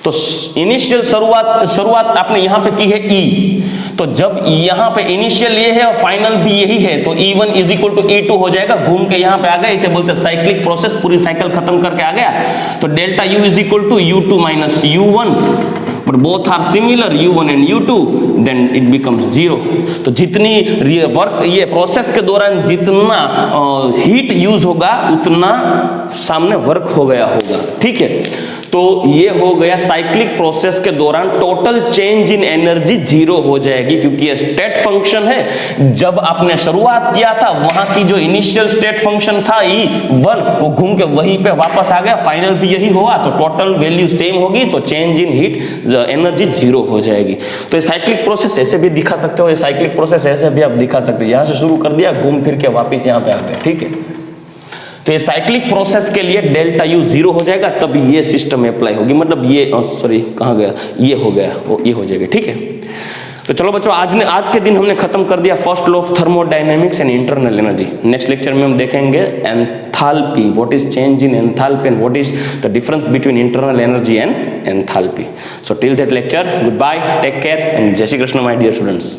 तो इनिशियल शुरुआत आपने यहां पे की है ई, तो जब यहां पे इनिशियल ये है और फाइनल भी यही है, तो E1 is equal to E2 हो जाएगा, घूम के यहां पे आ गया। इसे बोलते हैं साइक्लिक प्रोसेस, पूरी साइकिल खत्म करके आ गया। तो delta U is equal to U2 minus U1, but both are similar, U1 and U2, then it becomes zero। तो जितनी वर्क ये प्रोसेस के दौरान जितना हीट यूज होगा, उतना सामने वर्क हो गया होगा। ठीक है, तो ये हो गया साइक्लिक प्रोसेस के दौरान total change in energy zero हो जाएगी, क्योंकि ये स्टेट फंक्शन है। जब आपने शुरुआत किया था, वहां की जो इनिशियल स्टेट फंक्शन था E1, वो घूम के वहीं पे वापस आ गया, फाइनल भी यही हुआ, तो टोटल वैल्यू सेम होगी, तो change in heat energy zero हो जाएगी। तो ये साइक्लिक प्रोसेस ऐसे भी दिखा सकते हो, ये साइक्लिक प्रोसेस ऐसे भी आप दिखा सकते हो, यहां से शुरू कर दिया, घूम फिर के वापस यहां पे आ गए। ठीक है, तो ये साइक्लिक प्रोसेस के लिए डेल्टा यू जीरो हो जाएगा, तभी ये सिस्टम में अप्लाई होगी। मतलब ये सॉरी कहाँ गया, ये हो गया, वो ये हो जाएगा। ठीक है, तो चलो बच्चों, आज के दिन हमने खत्म कर दिया first law of thermodynamics and internal energy. Next lecture में हम देखेंगे enthalpy, what is change in enthalpy and what is the difference between internal energy and enthalpy. So till that lecture, good bye, take care and जय Shri Krishna my dear students.